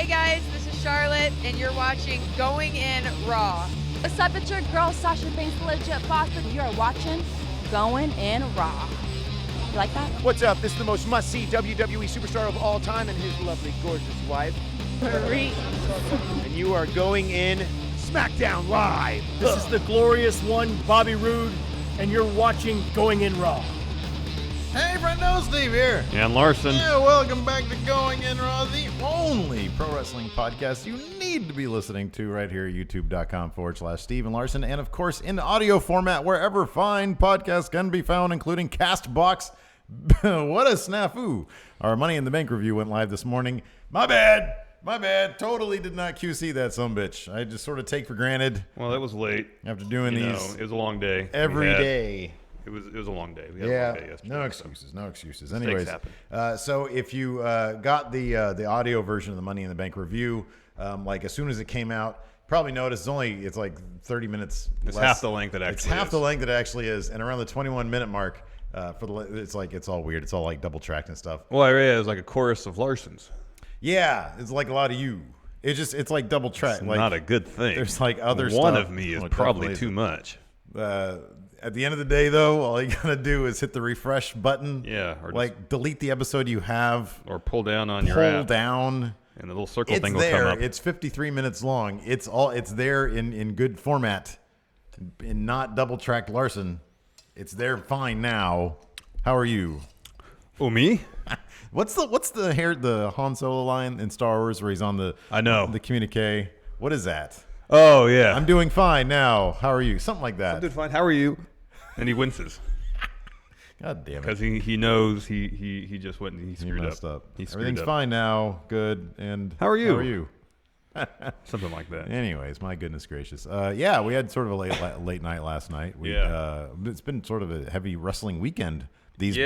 Hey guys, this is Charlotte, and you're watching Going In Raw. What's up, it's your girl Sasha Banks, legit boss, and you're watching Going In Raw. You like that? What's up? This is the most must-see WWE superstar of all time and his lovely, gorgeous wife. Marie. And you are going in SmackDown Live. This is the glorious one, Bobby Roode, and you're watching Going In Raw. Hey, friendo, Steve here. And Larson. Yeah, welcome back to Going In Raw, the only pro wrestling podcast you need to be listening to right here at youtube.com/Steve and Larson. And, of course, in audio format wherever fine podcasts can be found, including CastBox. What a snafu. Our Money in the Bank review went live this morning. My bad. Totally did not QC that sumbitch. I just sort of take for granted. Well, it was late. After doing these it was a long day. every day. It was a long day. We had Yeah, a long day yesterday. no excuses. Mistakes Anyways, happen. so if you got the audio version of the Money in the Bank review, like as soon as it came out, probably noticed it's like 30 minutes. It's less. half the length it actually is. It's half is. the length it actually is, and around the 21-minute mark. It's all weird. It's all like double tracked and stuff. Well, it was like a chorus of Larson's. Yeah, it's like a lot of you. It's like double track. It's like, not a good thing. There's like other stuff. One of me is Well, probably definitely too much. At the end of the day, though, all you gotta do is hit the refresh button. Yeah, or like delete the episode you have, Or pull down on your pull app. down. And the little circle It's thing will there. come up. It's 53 minutes long. It's there in good format, and not double tracked Larson. It's there fine now. How are you? Oh, me? What's the Han Solo line in Star Wars where he's on the communique? What is that? Oh, yeah. I'm doing fine now. How are you? Something like that. I'm doing fine. How are you? And he winces. God damn it. Because he knows he just went and he screwed messed up. He screwed Everything's up. fine now. Good. And How are you? How are you? Something like that. Anyways, my goodness gracious. Yeah, we had sort of a late night last night. It's been sort of a heavy wrestling weekend. These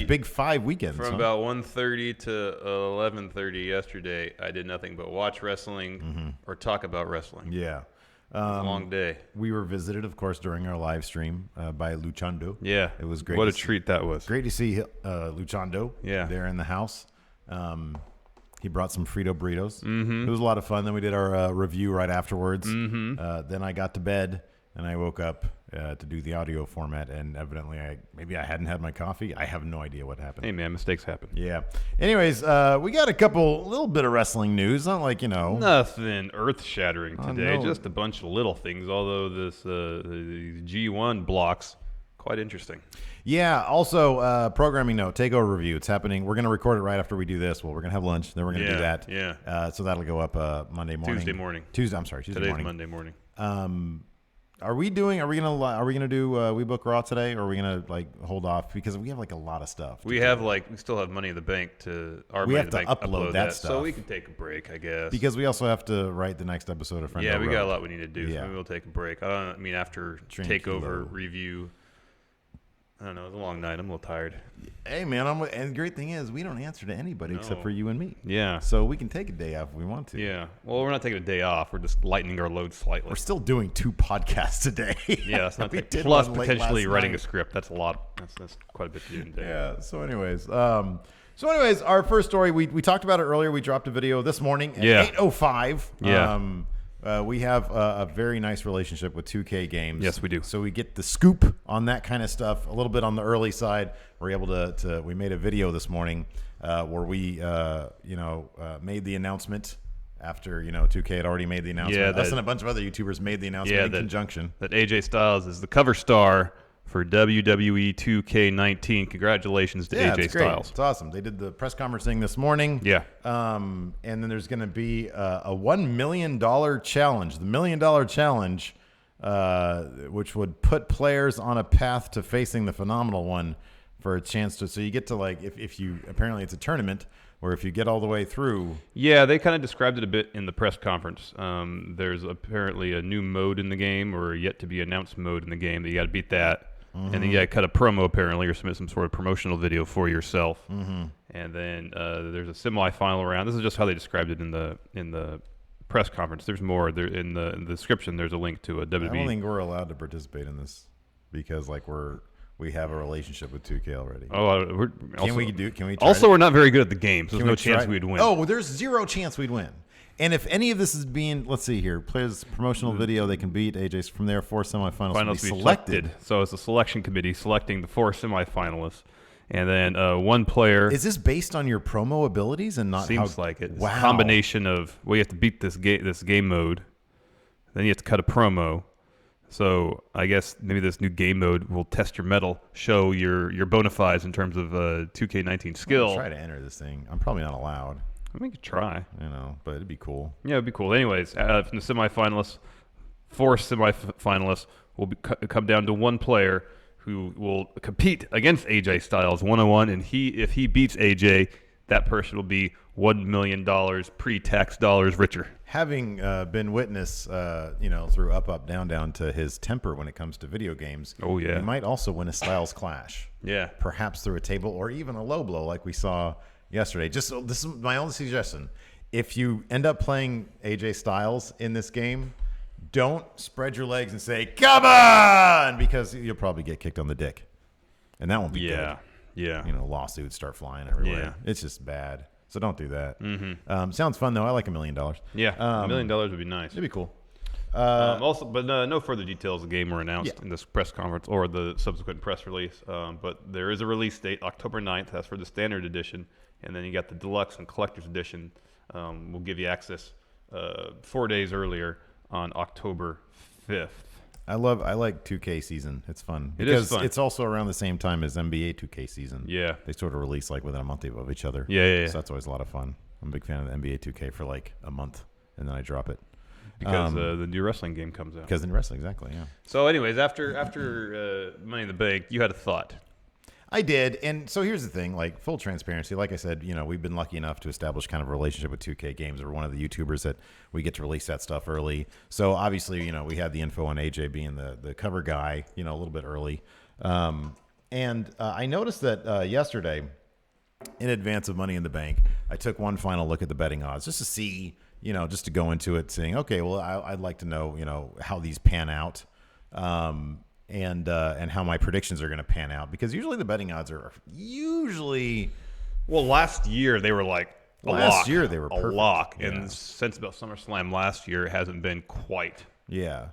big 5 weekends. From about 1:30 to 11:30 yesterday, I did nothing but watch wrestling or talk about wrestling. Yeah. It was a long day. We were visited, of course, during our live stream by Luchando. Yeah. It was great. What a treat that was. Great to see Luchando there in the house. He brought some Frito burritos. It was a lot of fun. Then we did our review right afterwards. Then I got to bed, and I woke up to do the audio format, and evidently maybe I hadn't had my coffee. I have no idea what happened. Hey, man, mistakes happen. Yeah. Anyways, we got a little bit of wrestling news. Not like, Nothing earth-shattering today. no. Just a bunch of little things, although this the G1 blocks, quite interesting. Yeah. Also, programming note, takeover review. It's happening. We're going to record it right after we do this. Well, we're going to have lunch. Then we're going to do that. Yeah. So that'll go up Monday morning. Tuesday morning. Tuesday Today's morning. Monday morning. Are we gonna do We Book Raw today, or are we gonna hold off because we have a lot of stuff? We still have Money in the Bank to We Money have in the to Bank upload that stuff. so we can take a break, I guess. Because we also have to write the next episode of Friendo Yeah, we got a Road. lot we need to do, so Yeah. maybe we'll take a break. After takeover review. I don't know. It was a long night. I'm a little tired. Hey man, and the great thing is we don't answer to anybody except for you and me. Yeah. So we can take a day off if we want to. Yeah. Well, we're not taking a day off. We're just lightening our load slightly. We're still doing 2 podcasts today. Yeah, that's not We bad. did Plus one late potentially last writing night. a script. That's a lot. That's quite a bit to do in a day. Yeah. So anyways, our first story we talked about it earlier. We dropped a video this morning at 8:05. Yeah. We have a very nice relationship with 2K Games. Yes, we do. So we get the scoop on that kind of stuff. A little bit on the early side. We're able to we made a video this morning where we made the announcement after 2K had already made the announcement. Yeah, Us and a bunch of other YouTubers made the announcement in conjunction. That AJ Styles is the cover star for WWE 2K19. Congratulations to AJ it's great. Styles. It's awesome. They did the press conference thing this morning. Yeah. And then there's going to be a $1 million challenge. The $1 million challenge, which would put players on a path to facing the Phenomenal One for a chance to. So you get to if you apparently it's a tournament where if you get all the way through. Yeah, they kind of described it a bit in the press conference. There's apparently a new mode in the game, or yet to be announced mode in the game that you got to beat that. And then you got to cut a promo apparently, or submit some sort of promotional video for yourself. And then there's a semi-final round. This is just how they described it in the press conference. There's more. There in the description. There's a link to a WWE. I don't think we're allowed to participate in this because we have a relationship with 2K already. Oh, Can we try also, it? we're not very good at the game, so there's Can no we chance try- we'd win. Oh, there's zero chance we'd win. And if any of this is being, let's see here, players promotional video, they can beat AJ from there. 4 semifinals will be selected. So it's a selection committee selecting the 4 semifinalists, and then one player. Is this based on your promo abilities and not? Seems like it. It's Wow. a combination of you have to beat this game mode, then you have to cut a promo. So I guess maybe this new game mode will test your mettle, show your bona fides in terms of 2K19 skill. I'll try to enter this thing. I'm probably not allowed. I mean, you could try. But it'd be cool. Yeah, it'd be cool. Anyways, from the semifinalists, 4 semifinalists will come down to one player who will compete against AJ Styles 1-on-1, and if he beats AJ, that person will be $1 million pre-tax dollars richer. Having been witness, through up, down, down to his temper when it comes to video games. Oh yeah, he might also win a Styles clash. Yeah, perhaps through a table or even a low blow like we saw yesterday. This is my only suggestion. If you end up playing AJ Styles in this game, don't spread your legs and say, "Come on," because you'll probably get kicked on the dick. And that won't be good. Yeah. Lawsuits start flying everywhere. Yeah. It's just bad. So don't do that. Mm-hmm. Sounds fun, though. I like $1 million. Yeah, $1 million would be nice. It'd be cool. But no further details of the game were announced in this press conference or the subsequent press release. But there is a release date, October 9th. That's for the standard edition. And then you got the deluxe and collector's edition. We'll give you access 4 days earlier on October 5th. I like 2K season. It's fun. It is fun. It's also around the same time as NBA 2K season. Yeah. They sort of release like within a month of each other. Yeah. So that's always a lot of fun. I'm a big fan of the NBA 2K for like a month, and then I drop it. Because the new wrestling game comes out. Because in wrestling, exactly, yeah. So anyways, after Money in the Bank, you had a thought. I did, and so here's the thing, like full transparency, like I said, we've been lucky enough to establish kind of a relationship with 2K Games. We're one of the YouTubers that we get to release that stuff early. So obviously, we had the info on AJ being the cover guy, a little bit early. And I noticed that yesterday, in advance of Money in the Bank, I took one final look at the betting odds just to see, just to go into it saying, okay, well, I'd like to know, how these pan out. And how my predictions are going to pan out, because usually the betting odds are last year they were like a lock. Last year they were a lock, yeah. and since about SummerSlam last year, it hasn't been quite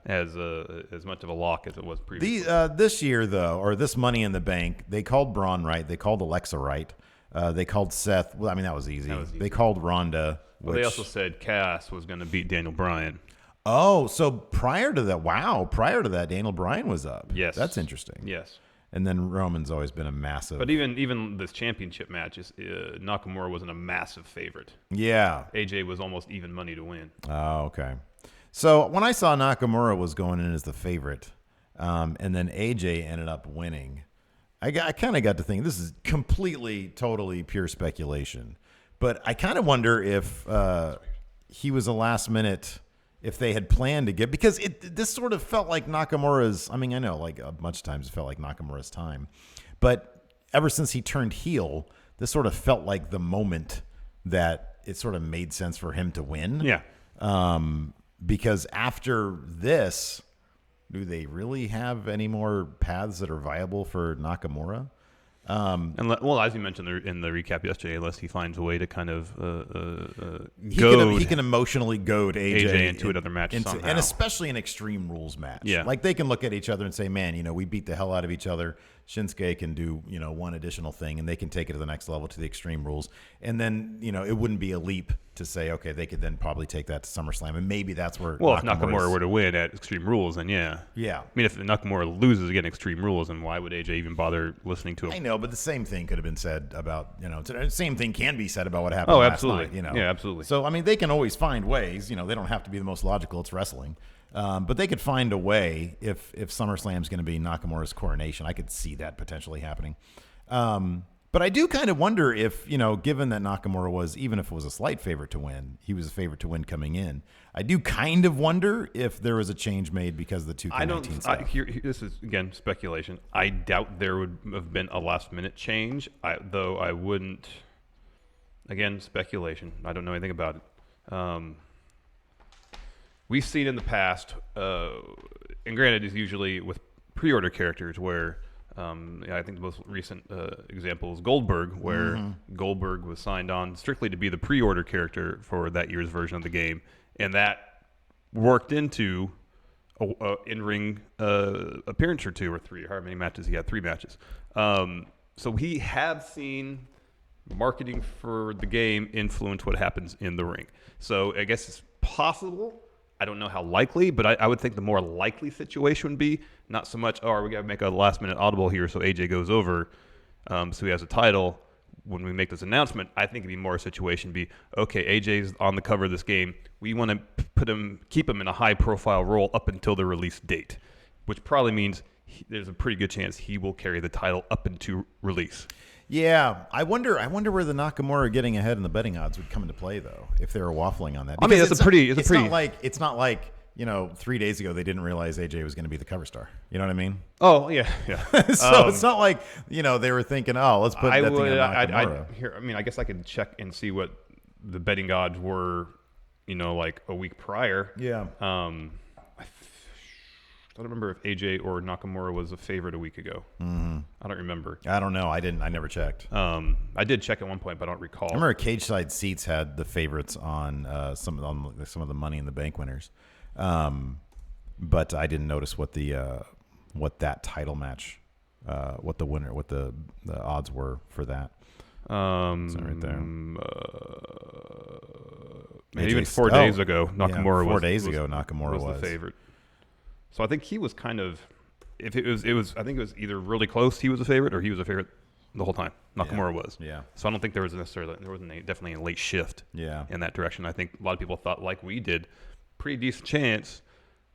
as much of a lock as it was previously. This year though, or this Money in the Bank, they called Braun right, they called Alexa right, they called Seth. Well, I mean that was easy. They called Ronda. Well, they also said Cass was going to beat Daniel Bryan. Oh, so prior to that, Daniel Bryan was up. Yes. That's interesting. Yes. And then Roman's always been a massive. But even this championship match, Nakamura wasn't a massive favorite. Yeah. AJ was almost even money to win. Oh, okay. So when I saw Nakamura was going in as the favorite, and then AJ ended up winning, I kind of got to think, this is completely, totally pure speculation. But I kind of wonder if he was a last minute. If they had planned to get, because this sort of felt like Nakamura's, I mean, I know like a bunch of times it felt like Nakamura's time, but ever since he turned heel, this sort of felt like the moment that it sort of made sense for him to win. Yeah. Because after this, do they really have any more paths that are viable for Nakamura? As you mentioned in the recap yesterday, unless he finds a way to kind of he can emotionally goad AJ into another match somehow. And especially an Extreme Rules match. Yeah. Like they can look at each other and say, man, we beat the hell out of each other. Shinsuke can do, one additional thing, and they can take it to the next level to the Extreme Rules. And then, it wouldn't be a leap to say, okay, they could then probably take that to SummerSlam, and maybe that's where. Well, if Nakamura were to win at Extreme Rules, then yeah. Yeah. I mean, if Nakamura loses again Extreme Rules, then why would AJ even bother listening to him? I know, but the same thing could have been said about, the same thing can be said about what happened last night. Yeah, absolutely. So, I mean, they can always find ways. They don't have to be the most logical. It's wrestling. But they could find a way if SummerSlam's going to be Nakamura's coronation. I could see that potentially happening. But I do kind of wonder if, given that Nakamura was, even if it was a slight favorite to win, he was a favorite to win coming in. I do kind of wonder if there was a change made because of the 2K19 stuff. This is, again, speculation. I doubt there would have been a last-minute change, though I wouldn't. Again, speculation. I don't know anything about it. We've seen in the past, and granted, it's usually with pre-order characters where I think the most recent example is Goldberg, where Goldberg was signed on strictly to be the pre-order character for that year's version of the game, and that worked into a in-ring appearance or 2 or 3, or however many matches he had, 3 matches. So we have seen marketing for the game influence what happens in the ring. So I guess it's possible. I don't know how likely, but I would think the more likely situation would be not so much, we got to make a last-minute audible here so AJ goes over, so he has a title. When we make this announcement, I think it'd be more a situation be, okay, AJ's on the cover of this game. We want to keep him in a high-profile role up until the release date, which probably means there's a pretty good chance he will carry the title up into release. Yeah, I wonder where the Nakamura getting ahead in the betting odds would come into play, though, if they were waffling on that. I mean, it's not like 3 days ago they didn't realize AJ was going to be the cover star. You know what I mean? Oh yeah. So it's not like they were thinking, let's put that thing on Nakamura. I guess I could check and see what the betting odds were, like a week prior. Yeah. I don't remember if AJ or Nakamura was a favorite a week ago. Mm-hmm. I don't remember. I don't know. I never checked. I did check at one point, but I don't recall. I remember Cage Side Seats had the favorites on some of the Money in the Bank winners, but I didn't notice what that title match, what the odds were for that. So right there. Even 4 days ago, Nakamura Nakamura was the favorite. So I think he was kind of, if it was, I think it was either really close. He was a favorite, or he was a favorite the whole time. Nakamura was. Yeah. So I don't think there was definitely a late shift. Yeah. In that direction. I think a lot of people thought, like we did, pretty decent chance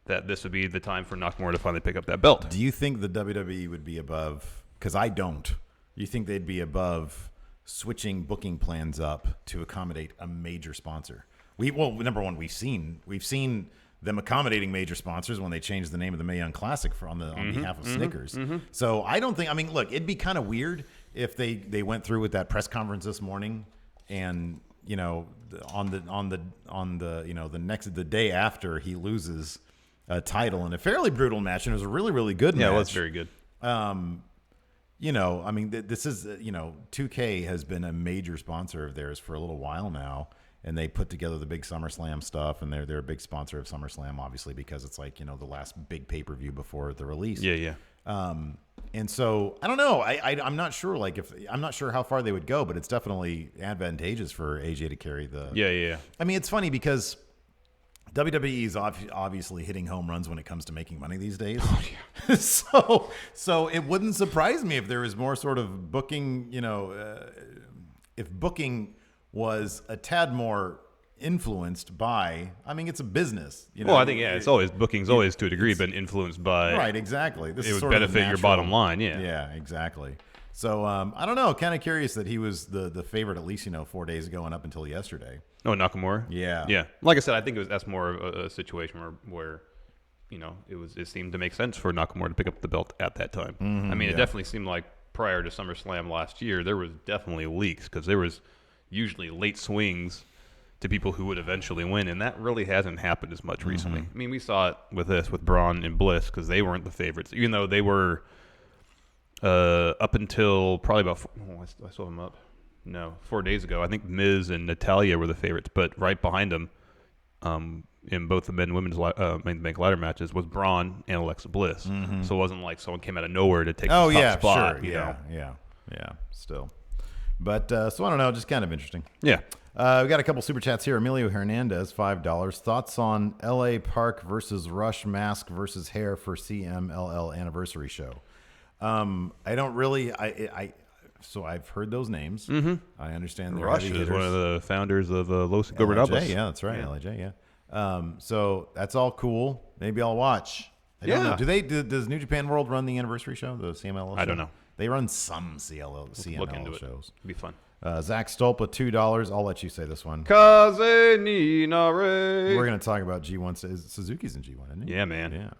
that this would be the time for Nakamura to finally pick up that belt. Do you think the WWE would be above? Because I don't. You think they'd be above switching booking plans up to accommodate a major sponsor? Number one, we've seen them accommodating major sponsors when they changed the name of the Mae Young Classic on behalf of Snickers. Mm-hmm. So I don't think. I mean, look, it'd be kind of weird if they went through with that press conference this morning, and on the day after he loses a title in a fairly brutal match, and it was a really, really good match. Yeah, it was very good. I mean, this is 2K has been a major sponsor of theirs for a little while now. And they put together the big SummerSlam stuff, and they're a big sponsor of SummerSlam, obviously, because it's like the last big pay-per-view before the release. Yeah. And so I don't know. I'm not sure. I'm not sure how far they would go, but it's definitely advantageous for AJ to carry the. Yeah. I mean, it's funny because WWE is obviously hitting home runs when it comes to making money these days. Oh, yeah. So it wouldn't surprise me if there was more sort of booking. If booking was a tad more influenced by, I mean, it's a business. Well, I think it's always booking's always to a degree been influenced by. Right, exactly. It would benefit your bottom line. Yeah. Yeah, exactly. So I don't know. Kind of curious that he was the favorite at least 4 days ago and up until yesterday. Oh, Nakamura. Yeah. Like I said, I think that's more of a situation where it seemed to make sense for Nakamura to pick up the belt at that time. Mm-hmm, I mean, it definitely seemed like prior to SummerSlam last year, there was definitely leaks because there was usually late swings to people who would eventually win, and that really hasn't happened as much recently. I mean, we saw it with Braun and Bliss because they weren't the favorites, even though they were up until probably about I saw them up. No, 4 days ago. I think Miz and Natalya were the favorites, but right behind them in both the men and women's main bank ladder matches was Braun and Alexa Bliss. Mm-hmm. So it wasn't like someone came out of nowhere to take the top spot. Sure. Yeah, still. But so I don't know, just kind of interesting. Yeah. We got a couple super chats here. Emilio Hernandez, $5. Thoughts on LA Park versus Rush Mask versus Hair for CMLL anniversary show? I don't really. So I've heard those names. Mm-hmm. I understand they're Rush is one of the founders of Los Gobernables. Yeah, that's right. LIJ. Yeah. So that's all cool. Maybe I'll watch. I don't know. Does New Japan World run the anniversary show? The CMLL show? I don't know. They run some CMLL shows. It'll be fun. Zach Stolpa, $2. I'll let you say this one. Kaze Ninare. We're going to talk about G1. Suzuki's in G1, isn't he? Yeah, man. Yeah.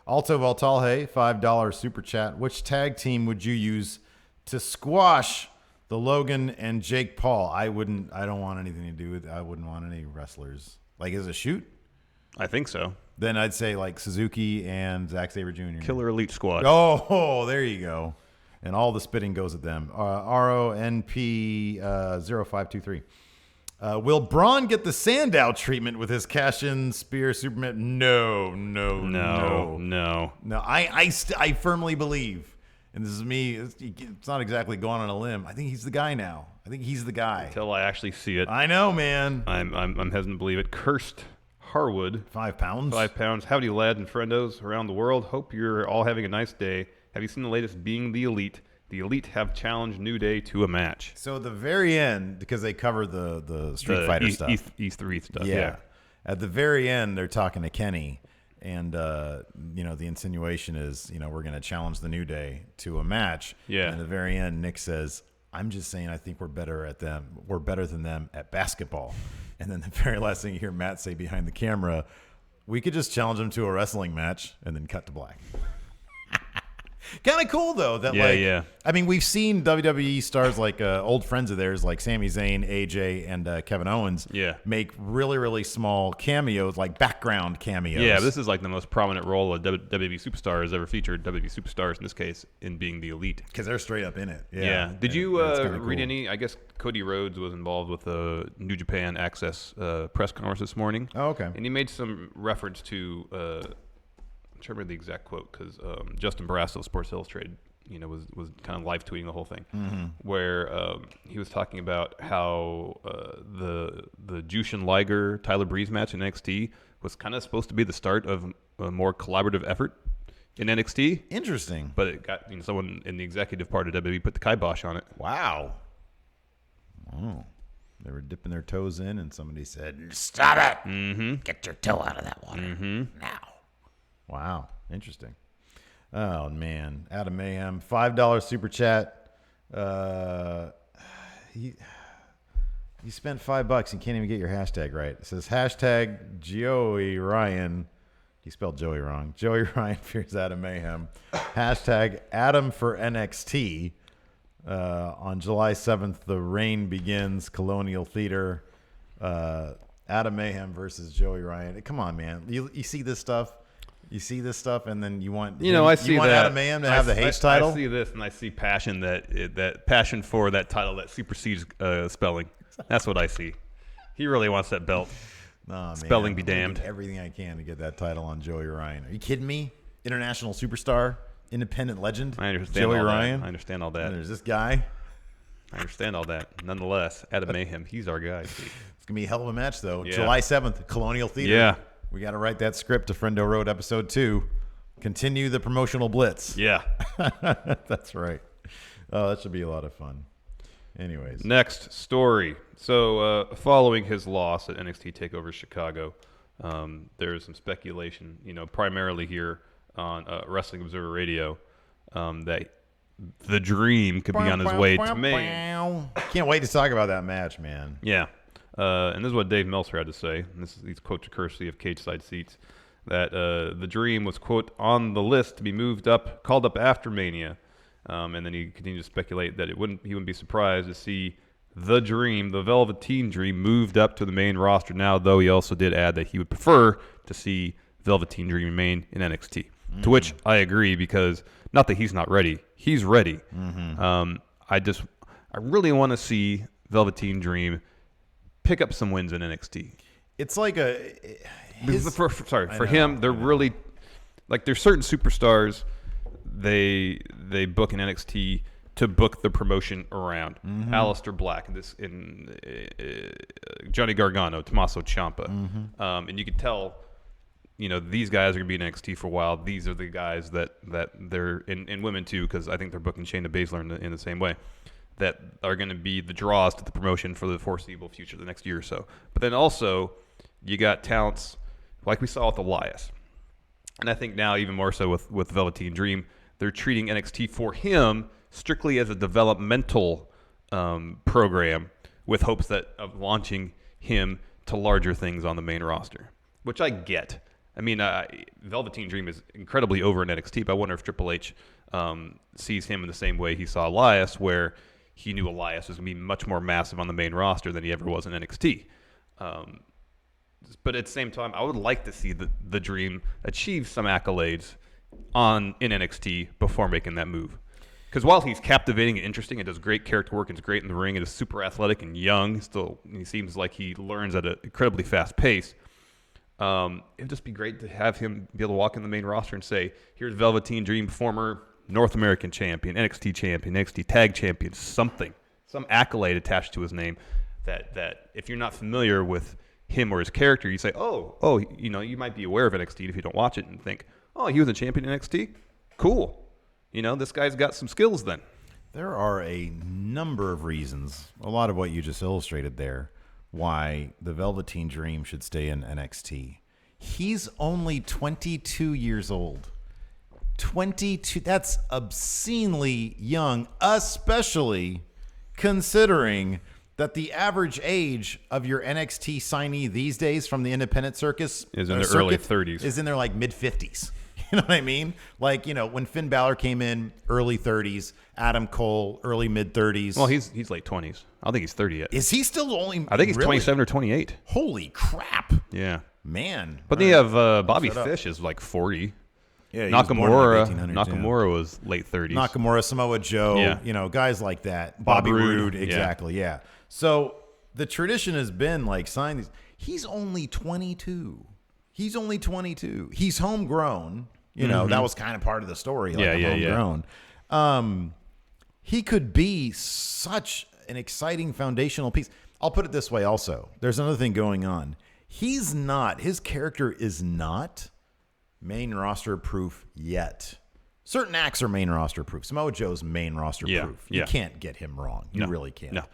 Alto Valtalhe, $5 super chat. Which tag team would you use to squash the Logan and Jake Paul? I don't want anything to do with. I wouldn't want any wrestlers. Like as a shoot? I think so. Then I'd say like Suzuki and Zack Sabre Jr. Killer Elite Squad. Oh, there you go. and all the spitting goes at them. RONP 0523. Will Braun get the Sandow treatment with his cash-in spear Superman? No. I firmly believe, and this is me, it's not exactly going on a limb. I think he's the guy now. I think he's the guy. Until I actually see it. I know, man. I'm hesitant to believe it. Cursed Harwood. 5 pounds. 5 pounds. Howdy, lads and friendos around the world. Hope you're all having a nice day. Have you seen the latest Being the Elite? The Elite have challenged New Day to a match. So at the very end, because they cover the Street Fighter stuff. E3 stuff, yeah. At the very end, they're talking to Kenny, and, the insinuation is, we're going to challenge the New Day to a match. Yeah. And at the very end, Nick says, I'm just saying I think we're better than them at basketball. And then the very last thing you hear Matt say behind the camera, we could just challenge them to a wrestling match and then cut to black. Kind of cool, though. I mean, we've seen WWE stars like old friends of theirs, like Sami Zayn, AJ, and Kevin Owens, make really, really small cameos, like background cameos. Yeah, this is like the most prominent role a WWE superstar has ever featured. WWE superstars, in this case, in Being the Elite. Because they're straight up in it. Yeah. Did you read any? I guess Cody Rhodes was involved with the New Japan Access press conference this morning. Oh, okay. And he made some reference to... I'm trying to remember the exact quote because Justin Barrasso of Sports Illustrated, was kind of live tweeting the whole thing, where he was talking about how the Jushin Liger Tyler Breeze match in NXT was kind of supposed to be the start of a more collaborative effort in NXT. Interesting, but it got someone in the executive part of WWE put the kibosh on it. Wow. Oh. They were dipping their toes in, and somebody said, "Stop it! Mm-hmm. Get your toe out of that water now." Wow, interesting. Oh man, Adam Mayhem, $5 super chat. He spent $5 and can't even get your hashtag right. It says hashtag Joey Ryan. He spelled Joey wrong. Joey Ryan fears Adam Mayhem. Hashtag Adam for NXT. On July 7th, the reign begins. Colonial Theater. Adam Mayhem versus Joey Ryan. Come on, man. You see this stuff? You see this stuff, and then you want I see that. Adam Mayhem to have the H title. I see this, and I see passion that passion for that title that supersedes spelling. That's what I see. He really wants that belt. Nah, spelling man, be damned. Everything I can to get that title on Joey Ryan. Are you kidding me? International superstar, independent legend. I understand Joey all Ryan. That. I understand all that. And there's this guy. I understand all that. Nonetheless, Adam Mayhem, he's our guy. It's gonna be a hell of a match, though. Yeah. July 7th, Colonial Theater. Yeah. We got to write that script to Friendo Road episode 2. Continue the promotional blitz. Yeah. That's right. Oh, that should be a lot of fun. Anyways. Next story. So following his loss at NXT TakeOver Chicago, there's some speculation, primarily here on Wrestling Observer Radio, that the Dream could be on his way to Maine. Can't wait to talk about that match, man. Yeah. And this is what Dave Meltzer had to say. And these quotes are courtesy of Cage Side Seats. That the Dream was, quote, on the list to be called up after Mania. And then he continued to speculate that he wouldn't be surprised to see the Dream, the Velveteen Dream, moved up to the main roster now, though he also did add that he would prefer to see Velveteen Dream remain in NXT. To which I agree, because not that he's not ready. He's ready. I really want to see Velveteen Dream pick up some wins in NXT. It's like for him, they're really like, there's certain superstars they book in NXT to book the promotion around. Aleister Black, Johnny Gargano, Tommaso Ciampa, and you could tell, these guys are gonna be in NXT for a while. These are the guys that they're in women too, because I think they're booking Shayna Baszler in the same way, that are going to be the draws to the promotion for the foreseeable future, the next year or so. But then also, you got talents like we saw with Elias. And I think now even more so with Velveteen Dream, they're treating NXT for him strictly as a developmental program, with hopes of launching him to larger things on the main roster, which I get. I mean, Velveteen Dream is incredibly over in NXT, but I wonder if Triple H sees him in the same way he saw Elias, where he knew Elias was going to be much more massive on the main roster than he ever was in NXT. But at the same time, I would like to see the Dream achieve some accolades in NXT before making that move. Because while he's captivating and interesting and does great character work and is great in the ring and is super athletic and young, he seems like he learns at an incredibly fast pace. It'd just be great to have him be able to walk in the main roster and say, here's Velveteen Dream, former North American champion, NXT tag champion, something, some accolade attached to his name that if you're not familiar with him or his character, you say, you might be aware of NXT if you don't watch it and think, oh, he was a champion in NXT? Cool. This guy's got some skills then. There are a number of reasons, a lot of what you just illustrated there, why the Velveteen Dream should stay in NXT. He's only 22 years old. 22, that's obscenely young, especially considering that the average age of your NXT signee these days from the independent circus is in their early 30s. Is in their like mid-50s. You know what I mean? Like, when Finn Balor came in, early 30s, Adam Cole, early mid-30s. Well, he's late 20s. I don't think he's 30 yet. Is he still only? I think he's really? 27 or 28. Holy crap. Yeah. Man. But then you have Bobby Fish is like 40. Yeah, he was born in like Nakamura was late 30s. Nakamura, Samoa Joe, guys like that. Bobby Roode, exactly, yeah. So the tradition has been like sign these. He's only 22. He's homegrown. That was kind of part of the story. Like homegrown. He could be such an exciting foundational piece. I'll put it this way also. There's another thing going on. His character is not main roster proof yet. Certain acts are main roster proof. Samoa Joe's main roster proof. You can't get him wrong. You really can't. No.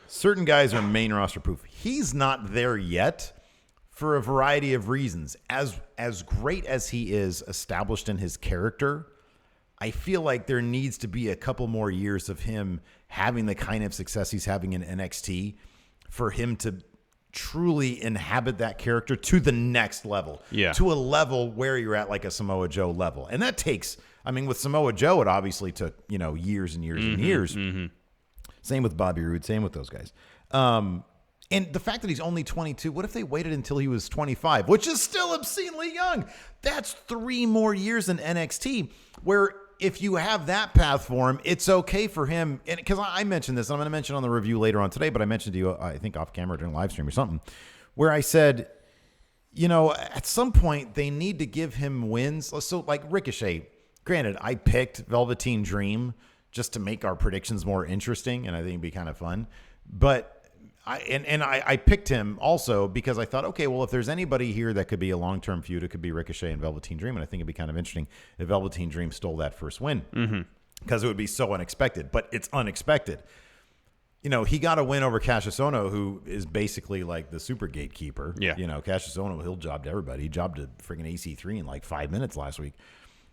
Certain guys are main roster proof. He's not there yet for a variety of reasons. As great as he is established in his character, I feel like there needs to be a couple more years of him having the kind of success he's having in NXT for him to truly inhabit that character to the next level. Yeah. To a level where you're at like a Samoa Joe level. And that takes, with Samoa Joe, it obviously took, years and years and years. Mm-hmm. Same with Bobby Roode, same with those guys. And the fact that he's only 22, what if they waited until he was 25, which is still obscenely young? That's 3 more years in NXT, where if you have that path for him, it's okay for him. And because I mentioned this, and I'm going to mention on the review later on today, but I mentioned to you, I think off camera during live stream or something, where I said, at some point they need to give him wins. So like Ricochet, granted, I picked Velveteen Dream just to make our predictions more interesting, and I think it'd be kind of fun. But I picked him also because I thought, okay, well, if there's anybody here that could be a long-term feud, it could be Ricochet and Velveteen Dream, and I think it'd be kind of interesting if Velveteen Dream stole that first win because it would be so unexpected. But it's unexpected. He got a win over Cassius Ohno, who is basically like the super gatekeeper. Yeah. Cassius Ohno, he'll job to everybody. He jobbed to freaking AC3 in like 5 minutes last week.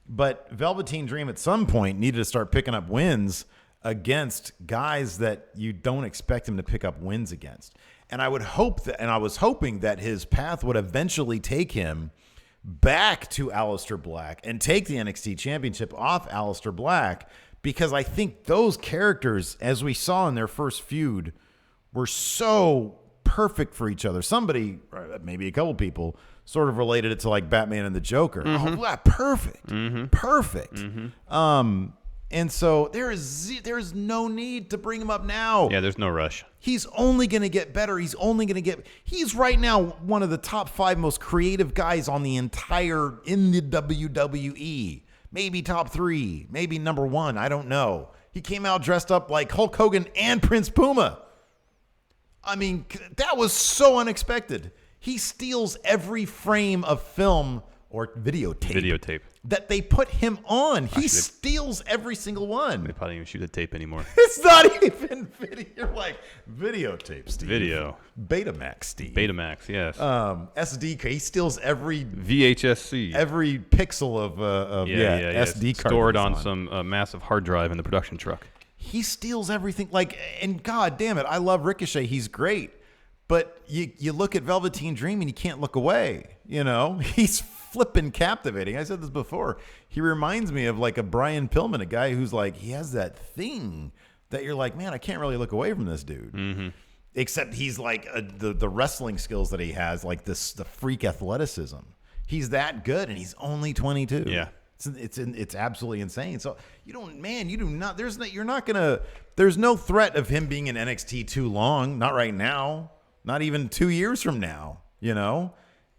But Velveteen Dream at some point needed to start picking up wins against guys that you don't expect him to pick up wins against. And I would hope that, and I was hoping that his path would eventually take him back to Aleister Black and take the NXT Championship off Aleister Black, because I think those characters, as we saw in their first feud, were so perfect for each other. Somebody, maybe a couple people, sort of related it to like Batman and the Joker. Mm-hmm. Oh, perfect. Mm-hmm. Perfect. Mm-hmm. And so there is no need to bring him up now. Yeah, there's no rush. He's only going to get better. He's right now one of the top 5 most creative guys in the WWE. Maybe top 3, maybe number 1. I don't know. He came out dressed up like Hulk Hogan and Prince Puma. That was so unexpected. He steals every frame of film or videotape that they put him on. He steals every single one. They probably don't even shoot a tape anymore. It's not even video. You're like, videotape, Steve. Video. Betamax, Steve. Betamax, yes. SD. He steals every VHS-C. Every pixel of SD card. Stored on some massive hard drive in the production truck. He steals everything. And God damn it, I love Ricochet. He's great. But you look at Velveteen Dream and you can't look away. He's flipping captivating. I said this before. He reminds me of like a Brian Pillman, a guy who's like, he has that thing that you're like, man, I can't really look away from this dude. Mm-hmm. Except he's like the wrestling skills that he has, like the freak athleticism. He's that good, and he's only 22. Yeah. It's absolutely insane. So you do not. There's no threat of him being in NXT too long. Not right now. Not even 2 years from now. You know,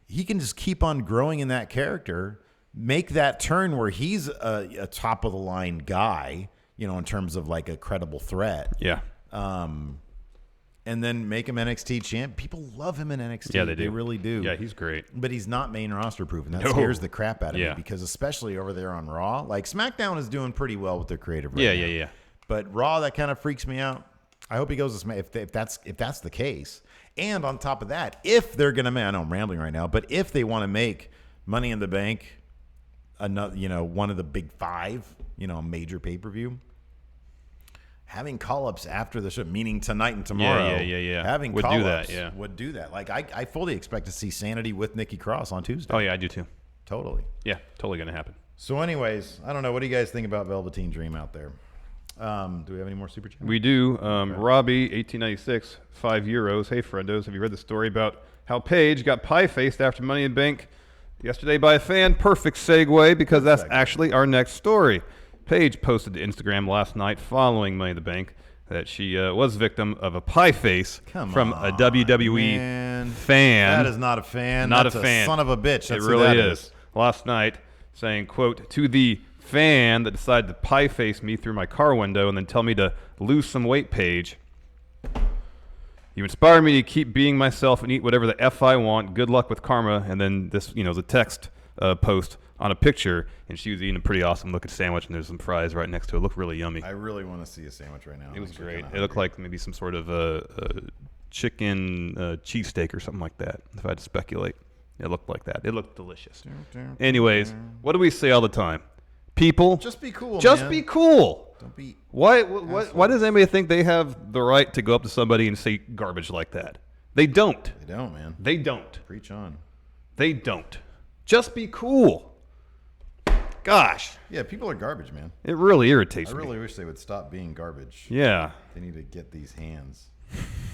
he can just keep on growing in that character, make that turn where he's a top of the line guy. You know, in terms of like a credible threat. Yeah. And then make him NXT champ. People love him in NXT. Yeah, they do. They really do. Yeah, he's great. But he's not main roster proof, and that scares the crap out of me because especially over there on Raw, like SmackDown is doing pretty well with their creative right now. Yeah. But Raw, that kind of freaks me out. I hope he goes to SmackDown if that's the case. And on top of that, if they're gonna I know I'm rambling right now, but if they want to make Money in the Bank another, one of the big five, a major pay-per-view. Having call-ups after the show, meaning tonight and tomorrow. Yeah. Having would call-ups do that, would do that. Like, I fully expect to see Sanity with Nikki Cross on Tuesday. Oh, yeah, I do too. Totally. Yeah, totally going to happen. So anyways, I don't know. What do you guys think about Velveteen Dream out there? Do we have any more super chats? We do. Robbie, 1896, €5. Hey, friendos, have you read the story about how Paige got pie-faced after Money in the Bank yesterday by a fan? Perfect segue, because that's actually our next story. Paige posted to Instagram last night following Money in the Bank that she was victim of a pie face from a WWE fan. That is not a fan. Not That's a fan. Son of a bitch. That's it who really that is. Last night, saying, quote, to the fan that decided to pie face me through my car window and then tell me to lose some weight, Paige. You inspire me to keep being myself and eat whatever the F I want. Good luck with karma. And then this, the text post on a picture, and she was eating a pretty awesome looking sandwich, and there's some fries right next to it. It looked really yummy. I really want to see a sandwich right now. It was great. It looked like maybe some sort of chicken cheesesteak or something like that, if I had to speculate. It looked like that. It looked delicious. Anyways, what do we say all the time? People, just be cool. Just man. be cool. Don't be. Why does anybody think they have the right to go up to somebody and say garbage like that? They don't. They don't, man. They don't. Preach on. They don't. Just be cool. Gosh. Yeah, people are garbage, man. It really irritates me. I really wish they would stop being garbage. Yeah. They need to get these hands.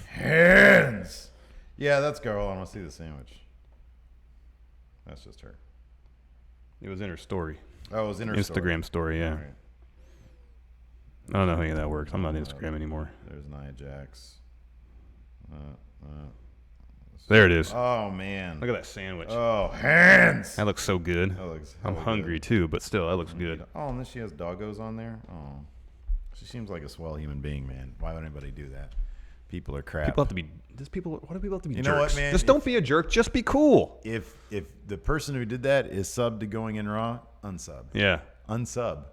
Hands! Yeah, that's girl. I want to see the sandwich. That's just her. It was in her story. Oh, it was in her Instagram story, yeah. Right. I don't know how any of that works. I'm not on Instagram anymore. There's Nia Jax. There it is. Oh, man. Look at that sandwich. Oh, hands! That looks so good. I'm hungry, too, but still, that looks good. Oh, and then she has doggos on there? Oh. She seems like a swell human being, man. Why would anybody do that? People are crap. Why do people have to be jerks? You know what, man? Just don't be a jerk. Just be cool. If the person who did that is subbed to Going in Raw, unsub. Yeah. Unsub.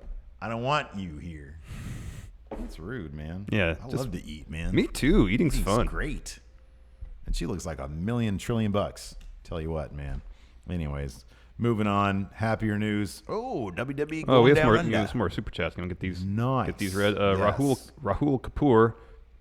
I don't want you here. That's rude, man. Yeah. I love to eat, man. Me too. Eating's fun. Great. And she looks like $1 trillion. Tell you what, man. Anyways, moving on. Happier news. Oh, WWE. Oh, we have some more super chats. Gonna get these. Nice. Get these read. Yes. Rahul Kapoor,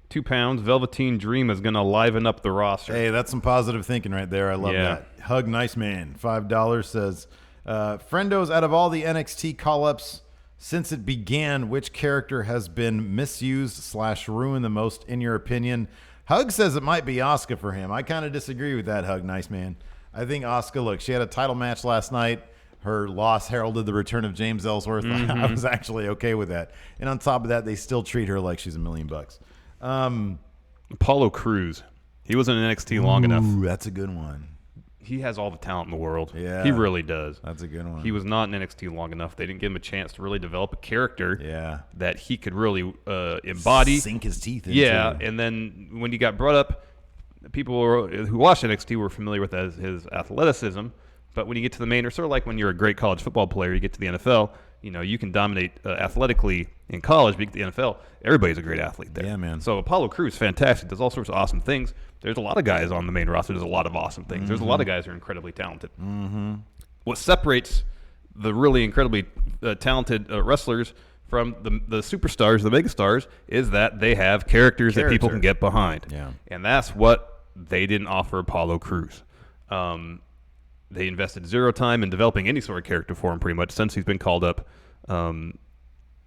2 pounds. Velveteen Dream is gonna liven up the roster. Hey, that's some positive thinking right there. I love that. Hug Nice Man, $5 says, friendos, out of all the NXT call-ups since it began, which character has been misused / ruined the most in your opinion? Hug says it might be Asuka for him. I kind of disagree with that, Hug Nice Man. I think Asuka, look, she had a title match last night. Her loss heralded the return of James Ellsworth. Mm-hmm. I was actually okay with that. And on top of that, they still treat her like she's $1 million. Apollo Crews. He wasn't in NXT long enough. That's a good one. He has all the talent in the world. Yeah. He really does. That's a good one. He was not in NXT long enough. They didn't give him a chance to really develop a character that he could really embody. Sink his teeth into. Yeah, and then when he got brought up, people who watched NXT were familiar with his athleticism. But when you get to the main, or sort of like when you're a great college football player, you get to the NFL, you can dominate athletically in college, but you get to the NFL, everybody's a great athlete there. Yeah, man. So Apollo Crews, fantastic, does all sorts of awesome things. There's a lot of guys on the main roster. There's a lot of awesome things. Mm-hmm. There's a lot of guys who are incredibly talented. Mm-hmm. What separates the really incredibly talented wrestlers from the superstars, the megastars, is that they have characters that people can get behind. Yeah. And that's what they didn't offer Apollo Crews. They invested zero time in developing any sort of character for him pretty much since he's been called up.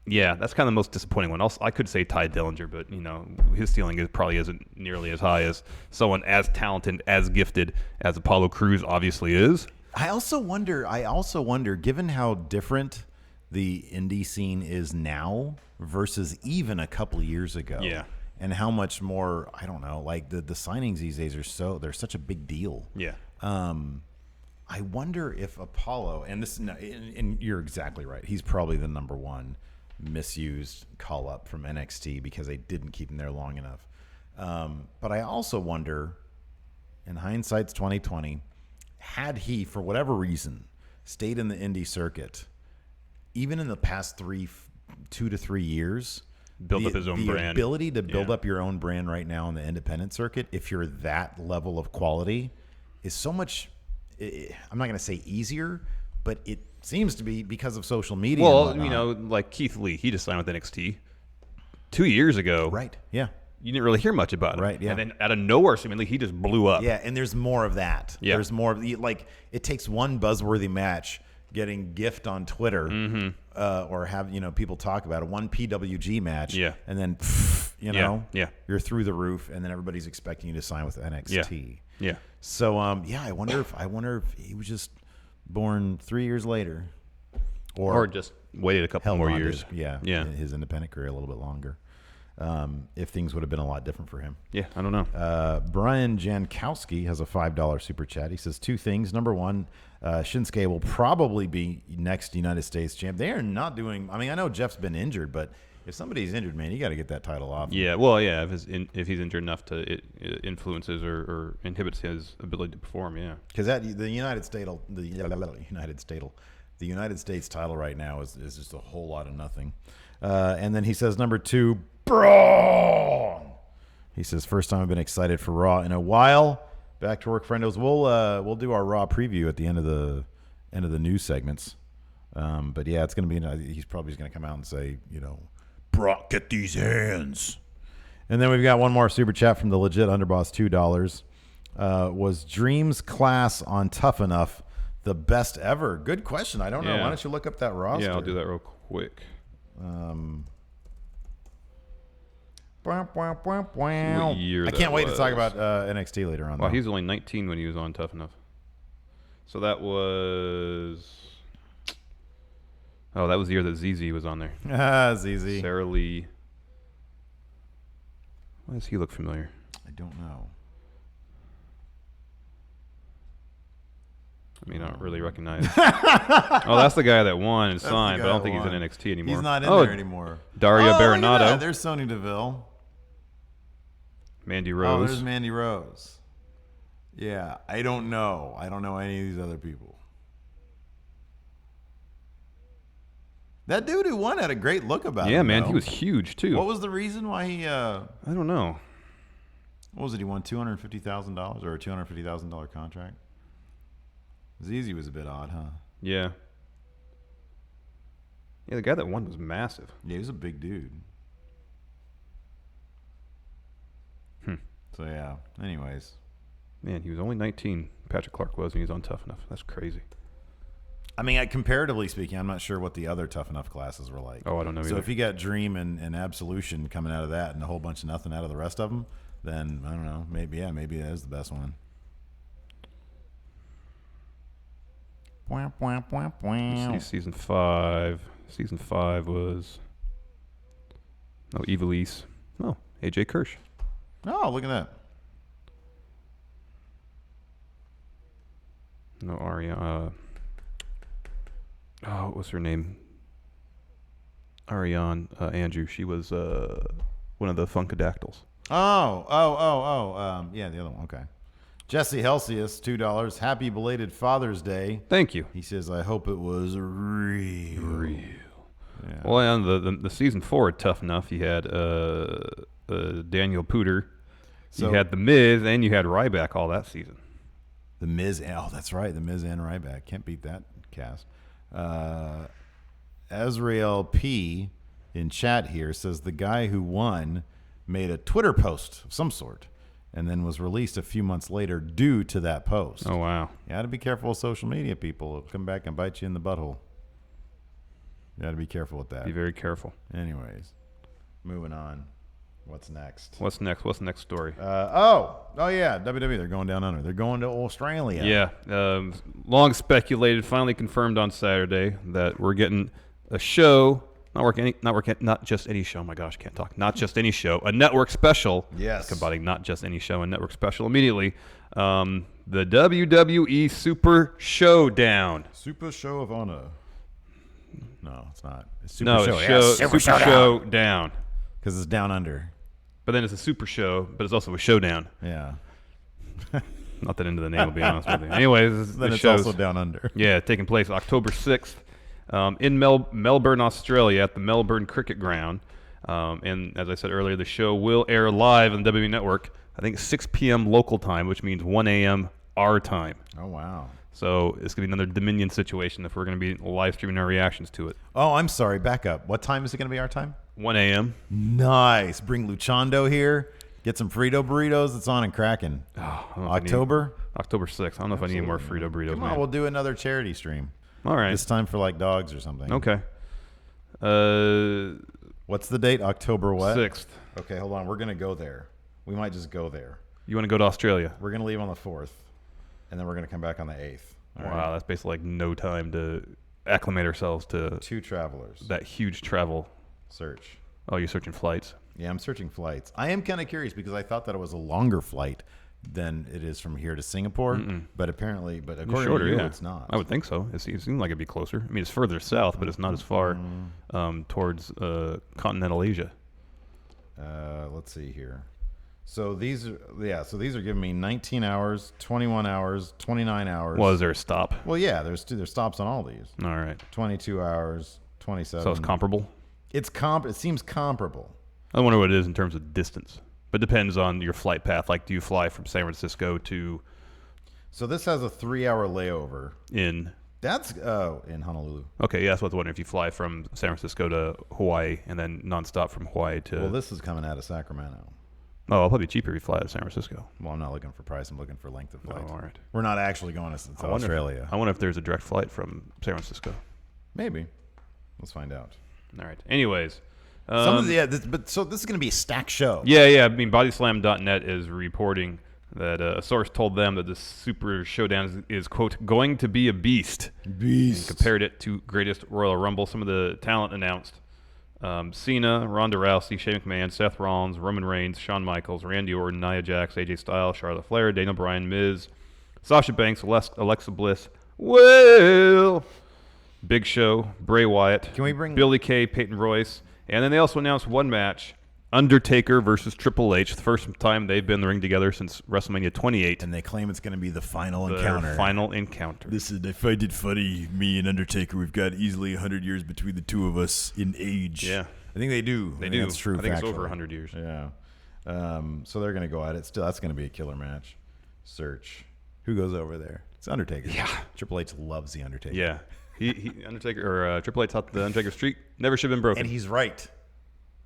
Yeah, that's kind of the most disappointing one. I could say Ty Dillinger, but his ceiling probably isn't nearly as high as someone as talented, as gifted as Apollo Crews obviously is. I also wonder, given how different the indie scene is now versus even a couple of years ago. Yeah. And how much more, I don't know, like the signings these days they're such a big deal. Yeah. I wonder if Apollo, and you're exactly right, he's probably the number one misused call up from NXT because they didn't keep him there long enough. But I also wonder, in hindsight's 2020, had he, for whatever reason, stayed in the indie circuit, even in the past 2 to 3 years, Build up his own brand. The ability to build up your own brand right now in the independent circuit, if you're that level of quality, is so much, I'm not going to say easier, but it seems to be because of social media. Well, you know, like Keith Lee, he just signed with NXT 2 years ago. Right, yeah. You didn't really hear much about him. Right, yeah. And then out of nowhere, seemingly, he just blew up. Yeah, and there's more of that. Yeah. There's more of, like, it takes one buzzworthy match getting gift on Twitter or have, people talk about it. One PWG match. Yeah. And then, you're through the roof, and then everybody's expecting you to sign with NXT. Yeah. So, I wonder if he was just born 3 years later. Or just waited a couple more years. His independent career a little bit longer. If things would have been a lot different for him. Yeah, I don't know. Brian Jankowski has a $5 super chat. He says 2 things. Number one, Shinsuke will probably be next United States champ. They are not doing. I mean, I know Jeff's been injured, but if somebody's injured, man, you got to get that title off. Yeah, well, yeah. If he's injured enough to it influences or inhibits his ability to perform, yeah. Because the United States title right now is just a whole lot of nothing. And then he says number 2, Braun. He says first time I've been excited for Raw in a while. Back to work, friendos. We'll do our Raw preview at the end of the news segments. But yeah, it's gonna be. He's probably gonna come out and say, Brock, get these hands. And then we've got one more super chat from the legit underboss, $2. Was Dream's class on Tough Enough the best ever? Good question. I don't know. Why don't you look up that roster? Yeah, I'll do that real quick. What year I can't wait to talk about NXT later on. Wow, he was only 19 when he was on Tough Enough. So that was... Oh, that was the year that ZZ was on there. ZZ. Sarah Lee. Why does he look familiar? I don't know. I mean, I don't really recognize. Oh, that's the guy that won and signed, but I don't think he's in NXT anymore. He's not in there anymore. Daria Baronato. There's Sonya Deville. Mandy Rose. Oh, there's Mandy Rose. Yeah, I don't know. I don't know any of these other people. That dude who won had a great look about him. Yeah, man, though. he was huge too. What was the reason why he? I don't know. What was it? He won $250,000 or a $250,000 contract. ZZ was a bit odd, huh? Yeah. Yeah, the guy that won was massive. Yeah, he was a big dude. So yeah. Anyways, man, he was only 19. Patrick Clark was, and he was on Tough Enough. That's crazy. I mean, comparatively speaking, I'm not sure what the other Tough Enough classes were like. Oh, I don't know. So either. if you got Dream and Absolution coming out of that, and a whole bunch of nothing out of the rest of them, then I don't know. Maybe that is the best one. Let's see, season 5. Season 5 was Evilise. Oh, AJ Kirsch. Oh, look at that. No, Ariana. What was her name? Ariane Andrew. She was one of the Funkadactyls. Yeah, the other one. Okay. Jesse Helsius, $2. Happy belated Father's Day. Thank you. He says, I hope it was real. Yeah. Well, on the season 4 at Tough Enough, you had Daniel Pooter. You had The Miz, and you had Ryback all that season. The Miz, that's right. The Miz and Ryback. Can't beat that cast. Azrael P. in chat here says the guy who won made a Twitter post of some sort and then was released a few months later due to that post. Oh, wow. You got to be careful with social media, people. It'll come back and bite you in the butthole. You got to be careful with that. Be very careful. Anyways, moving on. What's next? What's next? What's the next story? Yeah, WWE. They're going down under. They're going to Australia. Yeah. Long speculated, finally confirmed on Saturday that we're getting a show, not just any show. Oh my gosh, can't talk. Not just any show, a network special. Yes. Combining not just any show and network special immediately. The WWE Super Showdown. Super Show of Honor. No, it's not. It's Super No, Show. it's Yes, Super Showdown. because it's down under. But then it's a Super Show, but it's also a showdown. Yeah. Not that into the name, I'll be honest with you. Anyways, Then the it's show's also down under. Yeah, taking place October 6th in Melbourne, Australia, at the Melbourne Cricket Ground. And as I said earlier, the show will air live on the WWE Network, I think 6 p.m. local time, which means 1 a.m. our time. Oh, wow. So it's going to be another Dominion situation if we're going to be live streaming our reactions to it. Oh, I'm sorry. Back up. What time is it going to be our time? 1 a.m. Nice. Bring Luchando here. Get some Frito burritos. It's on and cracking. October? October 6th. I don't know if I need more Frito burritos, Come on, man. we'll do another charity stream. All right. This time for like dogs or something. Okay. What's the date? October what? 6th. Okay, hold on. We're going to go there. We might just go there. You want to go to Australia? We're going to leave on the 4th, and then we're going to come back on the 8th. All Wow, right? that's basically like no time to acclimate ourselves to 2 travelers. that huge travel. Search. Oh, you're searching flights? Yeah, I'm searching flights. I am kind of curious because I thought that it was a longer flight than it is from here to Singapore, but according Shorter, to you, yeah. it's not. I would think so. It seems like it'd be closer. I mean, it's further south, but it's not as far towards continental Asia. Let's see here. So these are giving me 19 hours, 21 hours, 29 hours. Well, is there a stop? Well, yeah, there's stops on all these. All right. 22 hours, 27. So it's comparable? It seems comparable. I wonder what it is in terms of distance. But it depends on your flight path. Like, do you fly from San Francisco to... So this has a 3-hour layover. In Honolulu. Okay, yeah, that's what I was wondering. If you fly from San Francisco to Hawaii and then nonstop from Hawaii to... Well, this is coming out of Sacramento. Oh, it'll probably be cheaper if you fly to San Francisco. Well, I'm not looking for price. I'm looking for length of flight. Oh, all right. We're not actually going to Australia. I wonder if there's a direct flight from San Francisco. Maybe. Let's find out. All right. Anyways. So this is going to be a stacked show. Yeah. I mean, Bodyslam.net is reporting that a source told them that the Super Showdown is, quote, going to be a beast. Beast. And compared it to Greatest Royal Rumble. Some of the talent announced. Cena, Ronda Rousey, Shane McMahon, Seth Rollins, Roman Reigns, Shawn Michaels, Randy Orton, Nia Jax, AJ Styles, Charlotte Flair, Daniel Bryan, Miz, Sasha Banks, Alexa Bliss, Big Show, Bray Wyatt, Can we bring Billy Kay, Peyton Royce, and then they also announced one match, Undertaker versus Triple H, the first time they've been in the ring together since WrestleMania 28. And they claim it's going to be the final Their encounter. final encounter. Listen, I find it funny, me and Undertaker, we've got easily 100 years between the two of us in age. Yeah. I think they do. They I think do. That's true. I think it's factually. over 100 years. Yeah. So they're going to go at it. Still, that's going to be a killer match. Search. Who goes over there? It's Undertaker. Yeah. Triple H loves the Undertaker. Yeah. Undertaker or Triple H thought the Undertaker streak never should have been broken. And he's right.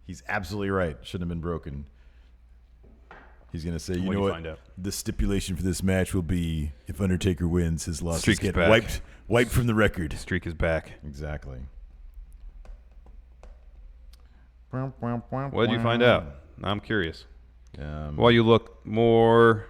He's absolutely right. Shouldn't have been broken. He's going to say, you When know you what? find out. The stipulation for this match will be if Undertaker wins, his losses Streak is get back. wiped from the record. Streak is back. Exactly. What did you find out? I'm curious. Um, While you look, more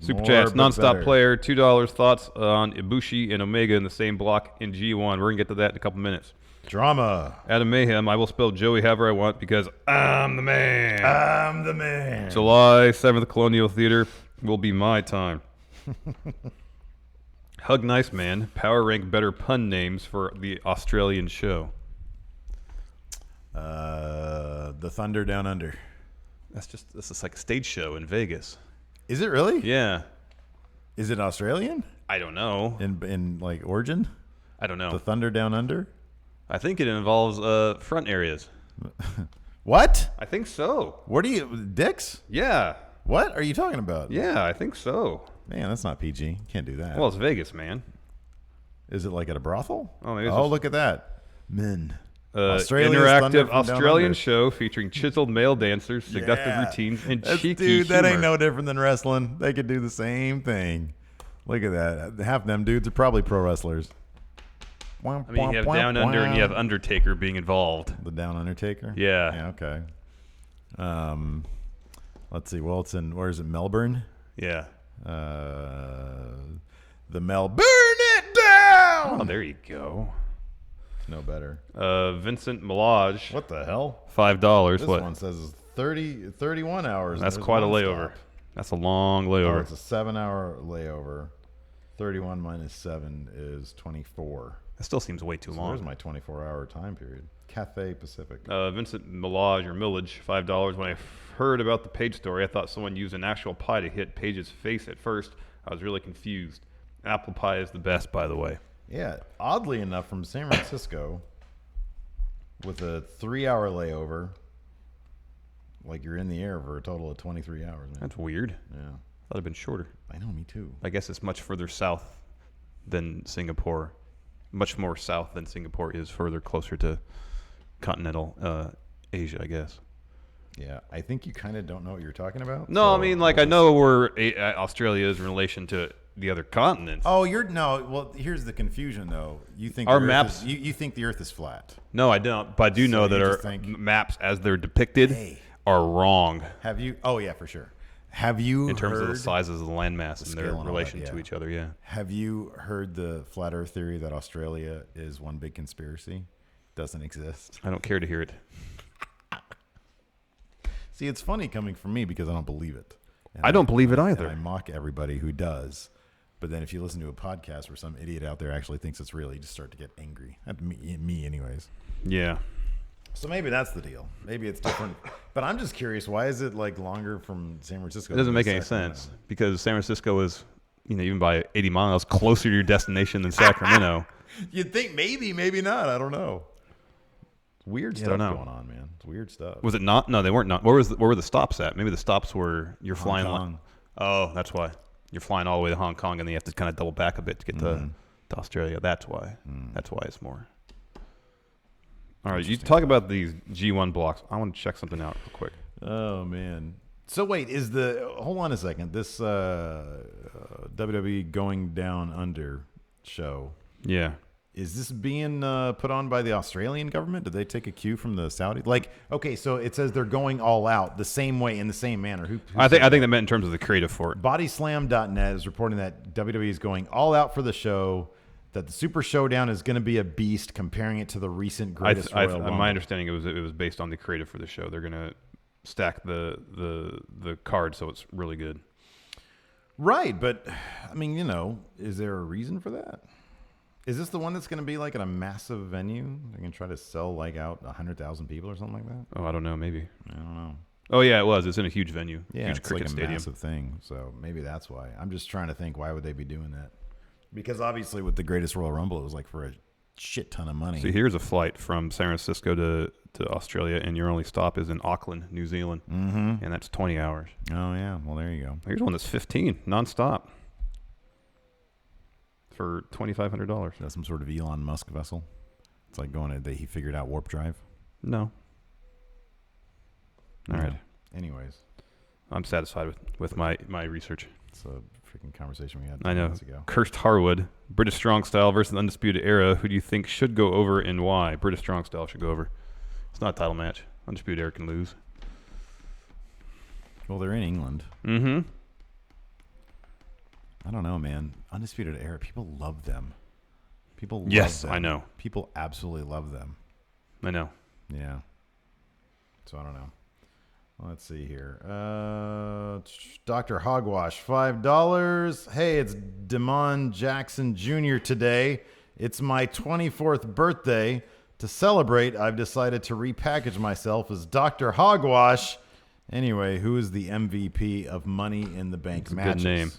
super More, chats. but Nonstop better. player, $2. Thoughts on Ibushi and Omega in the same block in G1. We're gonna get to that in a couple minutes. Drama. Adam Mayhem. I will spell Joey however I want because I'm the man. I'm the man. July 7th, Colonial Theater will be my time. Hug Nice Man. Power rank better pun names for the Australian show. The Thunder Down Under. This is like a stage show in Vegas. Is it really? Yeah. Is it Australian? I don't know. In like origin? I don't know. The Thunder Down Under? I think it involves front areas. What? I think so. What are you, dicks? Yeah. What are you talking about? Yeah, I think so. Man, that's not PG. Can't do that. Well, it's Vegas, man. Is it like at a brothel? Oh, maybe it's Oh, just- look at that. Men. Interactive Australia's Thunder from Down Australian Under. show featuring chiseled male dancers, seductive Yeah. routines, and That's, cheeky dude, that ain't humor. no different than wrestling. They could do the same thing. Look at that. Half them dudes are probably pro wrestlers. I mean, you have Down Under and you have Undertaker being involved. The Down Undertaker? Yeah. Yeah, okay. Let's see. Well, where is it? Melbourne? Yeah. The Burn It Down! Oh, there you go. No better. Vincent Milage. What the hell? $5. This What? one says 31 hours. That's There's quite a one layover. stop. That's a long Oh, layover. it's a 7-hour layover. 31 minus 7 is 24. That still seems way too So long. there's my 24-hour time period. Cathay Pacific. Vincent Milage or Millage, $5. When I heard about the Page story, I thought someone used an actual pie to hit Page's face at first. I was really confused. Apple pie is the best, by the way. Yeah, oddly enough, from San Francisco, with a 3-hour layover, like you're in the air for a total of 23 hours. Man. That's weird. Yeah. Thought it'd been shorter. I know, me too. I guess it's much further south than Singapore. Much more south than Singapore is, further closer to continental Asia, I guess. Yeah, I think you kind of don't know what you're talking about. No, so I mean, like, I know where Australia is in relation to the other continents. Oh, well, here's the confusion, though. You think Our the Earth maps- you think the Earth is flat. No, I don't. But I do know So that you our just think- maps, as they're depicted, Hey. are wrong Have you? Oh, yeah, for sure. Have you in terms of the heard- sizes of the landmass and scale their and all that, relation yeah. to each other, yeah. Have you heard the flat Earth theory that Australia is one big conspiracy? Doesn't exist. I don't care to hear it. See, it's funny coming from me because I don't believe it. And I don't believe it and either. I mock everybody who does. But then if you listen to a podcast where some idiot out there actually thinks it's real, you just start to get angry. At me anyways. Yeah. So maybe that's the deal. Maybe it's different. But I'm just curious, why is it like longer from San Francisco? It doesn't to make any Sacramento? sense because San Francisco is, even by 80 miles, closer to your destination than Sacramento. You'd think maybe not. I don't know. It's weird stuff don't know. going on, man. It's weird stuff. Was it not? No, they weren't not. Where were the stops at? Maybe the stops were you're Hong flying. Kong. Oh, that's why. You're flying all the way to Hong Kong and then you have to kind of double back a bit to get to Australia. That's why. That's why it's more. All right, you talk about these G1 blocks. I want to check something out real quick. Oh man. So wait, hold on a second. This WWE Going Down Under show, Yeah. is this being put on by the Australian government? Did they take a cue from the Saudis? Like, okay, so it says they're going all out the same way in the same manner. Who I think said that meant in terms of the creative for it. Bodyslam.net is reporting that WWE is going all out for the show, that the Super Showdown is going to be a beast, comparing it to the recent Greatest Royal Rumble. My understanding it was based on the creative for the show. They're gonna stack the card so it's really good. Right, but I mean, is there a reason for that? Is this the one that's going to be like at a massive venue? They're going to try to sell like out 100,000 people or something like that? Oh, I don't know. Maybe. I don't know. Oh yeah, it was. It's in a huge venue. Yeah, huge it's cricket like a stadium. massive thing. So maybe that's why. I'm just trying to think, why would they be doing that? Because obviously with the Greatest Royal Rumble, it was like for a shit ton of money. So here's a flight from San Francisco to Australia, and your only stop is in Auckland, New Zealand, and that's 20 hours. Oh yeah, well there you go. Here's one that's 15 nonstop for $2,500. That's some sort of Elon Musk vessel. It's like he figured out warp drive. No. All right. Anyways, I'm satisfied with my research. it's a freaking conversation we had I know. minutes ago. Cursed Harwood, British Strong Style versus Undisputed Era. Who do you think should go over and why? British Strong Style should go over. It's not a title match. Undisputed Era can lose. Well, they're in England. Mm-hmm. I don't know, man. Undisputed Era, people love them. People love Yes, them. I know. People absolutely love them. I know. Yeah. So I don't know. Let's see here. Dr. Hogwash, $5. Hey, it's Damon Jackson Jr. today. It's my 24th birthday. To celebrate, I've decided to repackage myself as Dr. Hogwash. Anyway, who is the MVP of Money in the Bank It's a matches? good name.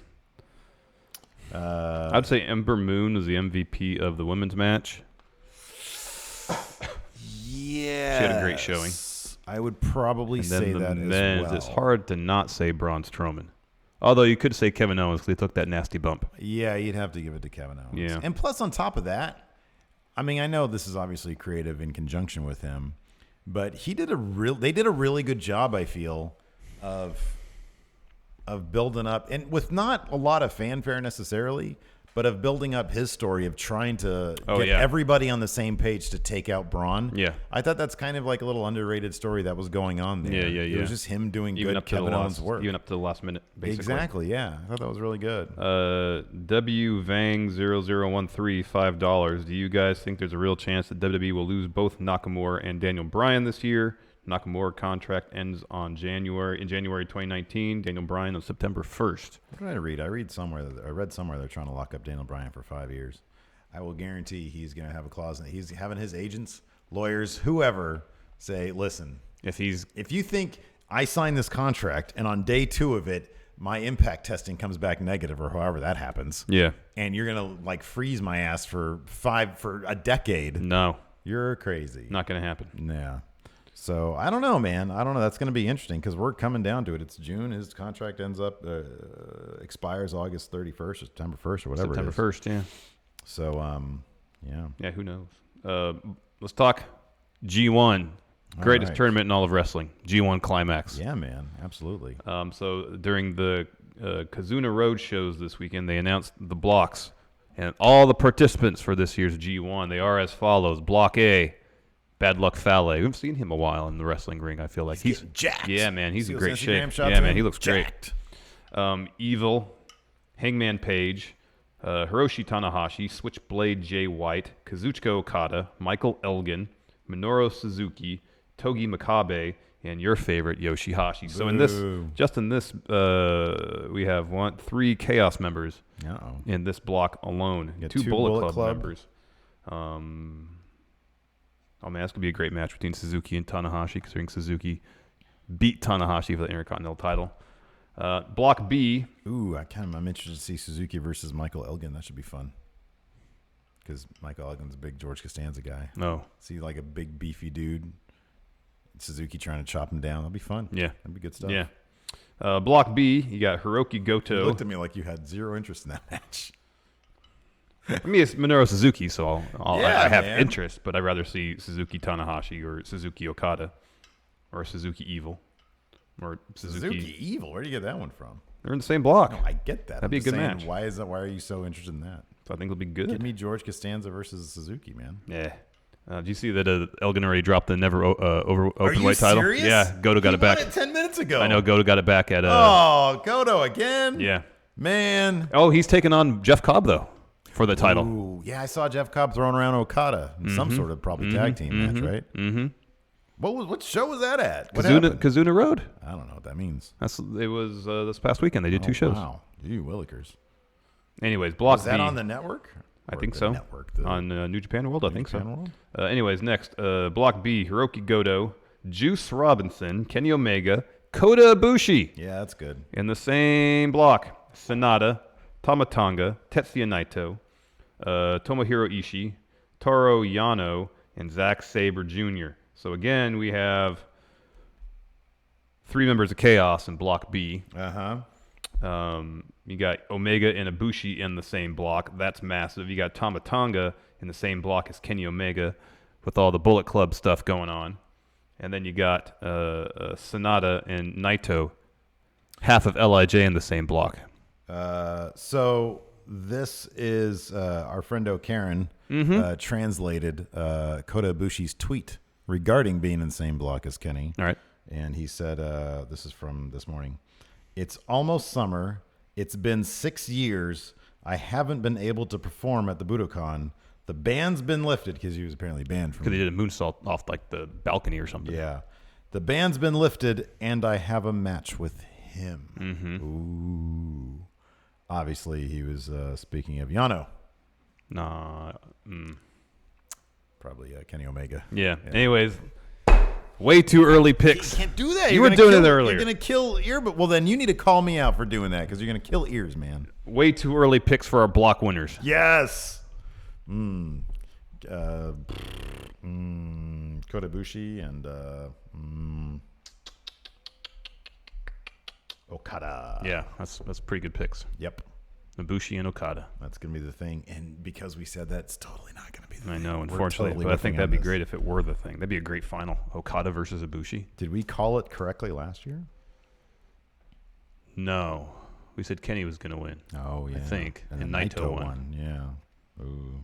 I'd say Ember Moon is the MVP of the women's match. Yeah. She had a great showing. I would probably And then say the that men's, as well. it's hard to not say Braun Strowman. Although you could say Kevin Owens because he took that nasty bump. Yeah, you'd have to give it to Kevin Owens. Yeah. And plus, on top of that, I mean, I know this is obviously creative in conjunction with him, but they did a really good job, I feel, of building up, and with not a lot of fanfare necessarily, but of building up his story of trying to get yeah. everybody on the same page to take out Braun. Yeah. I thought that's kind of like a little underrated story that was going on there. Yeah. It was just him doing even good up to Kevin the Owens work. Even up to the last minute, basically. Exactly, yeah. I thought that was really good. W Vang 0013 $5. Do you guys think there's a real chance that WWE will lose both Nakamura and Daniel Bryan this year? Nakamura contract ends in January 2019. Daniel Bryan on September 1st. What did I read? I read somewhere they're trying to lock up Daniel Bryan for 5 years. I will guarantee he's going to have a clause. He's having his agents, lawyers, whoever say, listen, if you think I signed this contract and on day 2 of it, my impact testing comes back negative or however that happens. Yeah. And you're going to like freeze my ass for a decade. No. You're crazy. Not going to happen. Yeah. So I don't know, man. I don't know. That's going to be interesting because we're coming down to it. It's June. His contract ends up, expires August 31st or September 1st or whatever September 1st, yeah. So, yeah. Yeah, who knows? Let's talk G1. Greatest tournament in all of wrestling. G1 Climax. Yeah, man. Absolutely. So during the Kazuna Road shows this weekend, they announced the blocks. And all the participants for this year's G1, they are as follows. Block A, Bad Luck Fale. We haven't seen him a while in the wrestling ring, I feel like. He's jacked. Yeah, man. He's in great shape. Yeah, man. He looks jacked. great. Evil, Hangman Page, Hiroshi Tanahashi, Switchblade Jay White, Kazuchika Okada, Michael Elgin, Minoru Suzuki, Togi Makabe, and your favorite Yoshihashi. So in this, we have 3 Chaos members in this block alone. 2 Bullet Club members. Oh, man, that's going to be a great match between Suzuki and Tanahashi, considering Suzuki beat Tanahashi for the Intercontinental title. Block B. Ooh, I'm interested to see Suzuki versus Michael Elgin. That should be fun. Because Michael Elgin's a big George Costanza guy. No. See, like a big, beefy dude. Suzuki trying to chop him down. That'll be fun. Yeah. That'd be good stuff. Yeah. Block B, you got Hiroki Goto. You looked at me like you had zero interest in that match. I mean, it's Minoru Suzuki, so I have man. interest, but I'd rather see Suzuki Tanahashi or Suzuki Okada or Suzuki Evil. Or Suzuki Evil? Where do you get that one from? They're in the same block. No, I get that. That'd be a good match. Why are you so interested in that? So I think it'll be good. Give me George Costanza versus Suzuki, man. Yeah. Did you see that Elgin already dropped the never openweight title? Serious? Yeah, Goto got it back. Won it 10 minutes ago. I know, Goto got it back at... Goto again? Yeah. Man. Oh, he's taking on Jeff Cobb, though, for the title. Ooh, yeah, I saw Jeff Cobb throwing around Okada in some sort of probably tag team match, right? Mm-hmm. What show was that at? Kazuna Road. I don't know what that means. It was this past weekend. They did 2 shows. Wow. You willikers. Anyways, Block Was that B. on the network? I think so. Network, on New Japan World, I think so. World? Anyways, next, Block B, Hiroki Goto, Juice Robinson, Kenny Omega, Kota Ibushi. Yeah, that's good. In the same block, Sonata, Tama Tonga, Tetsuya Naito, Tomohiro Ishii, Toru Yano, and Zack Sabre Jr. So again, we have 3 members of Chaos in Block B. You got Omega and Ibushi in the same block. That's massive. You got Tama Tonga in the same block as Kenny Omega with all the Bullet Club stuff going on. And then you got Sonata and Naito, half of LIJ in the same block. So this is our friendo Karen translated Kota Ibushi's tweet regarding being in the same block as Kenny. All right. And he said, this is from this morning. It's almost summer. It's been 6 years. I haven't been able to perform at the Budokan. The ban's been lifted because he was apparently banned from. Because he did a moonsault off like the balcony or something. Yeah, the ban's been lifted, and I have a match with him. Ooh, obviously he was speaking of Yano. Nah. Probably Kenny Omega. Yeah. Anyways. Way too early picks. You can't do that. You were doing it earlier. You're going to kill ear, but well, then you need to call me out for doing that because you're going to kill ears, man. Way too early picks for our block winners. Yes. Kota Ibushi and Okada. Yeah, that's pretty good picks. Yep. Ibushi and Okada. That's going to be the thing. And because we said that, it's totally not going to be the thing. I know, unfortunately. But I think that'd be great if it were the thing. That'd be a great final. Okada versus Ibushi. Did we call it correctly last year? No. We said Kenny was going to win. Oh, yeah. I think. And And then Naito won. Yeah. Ooh.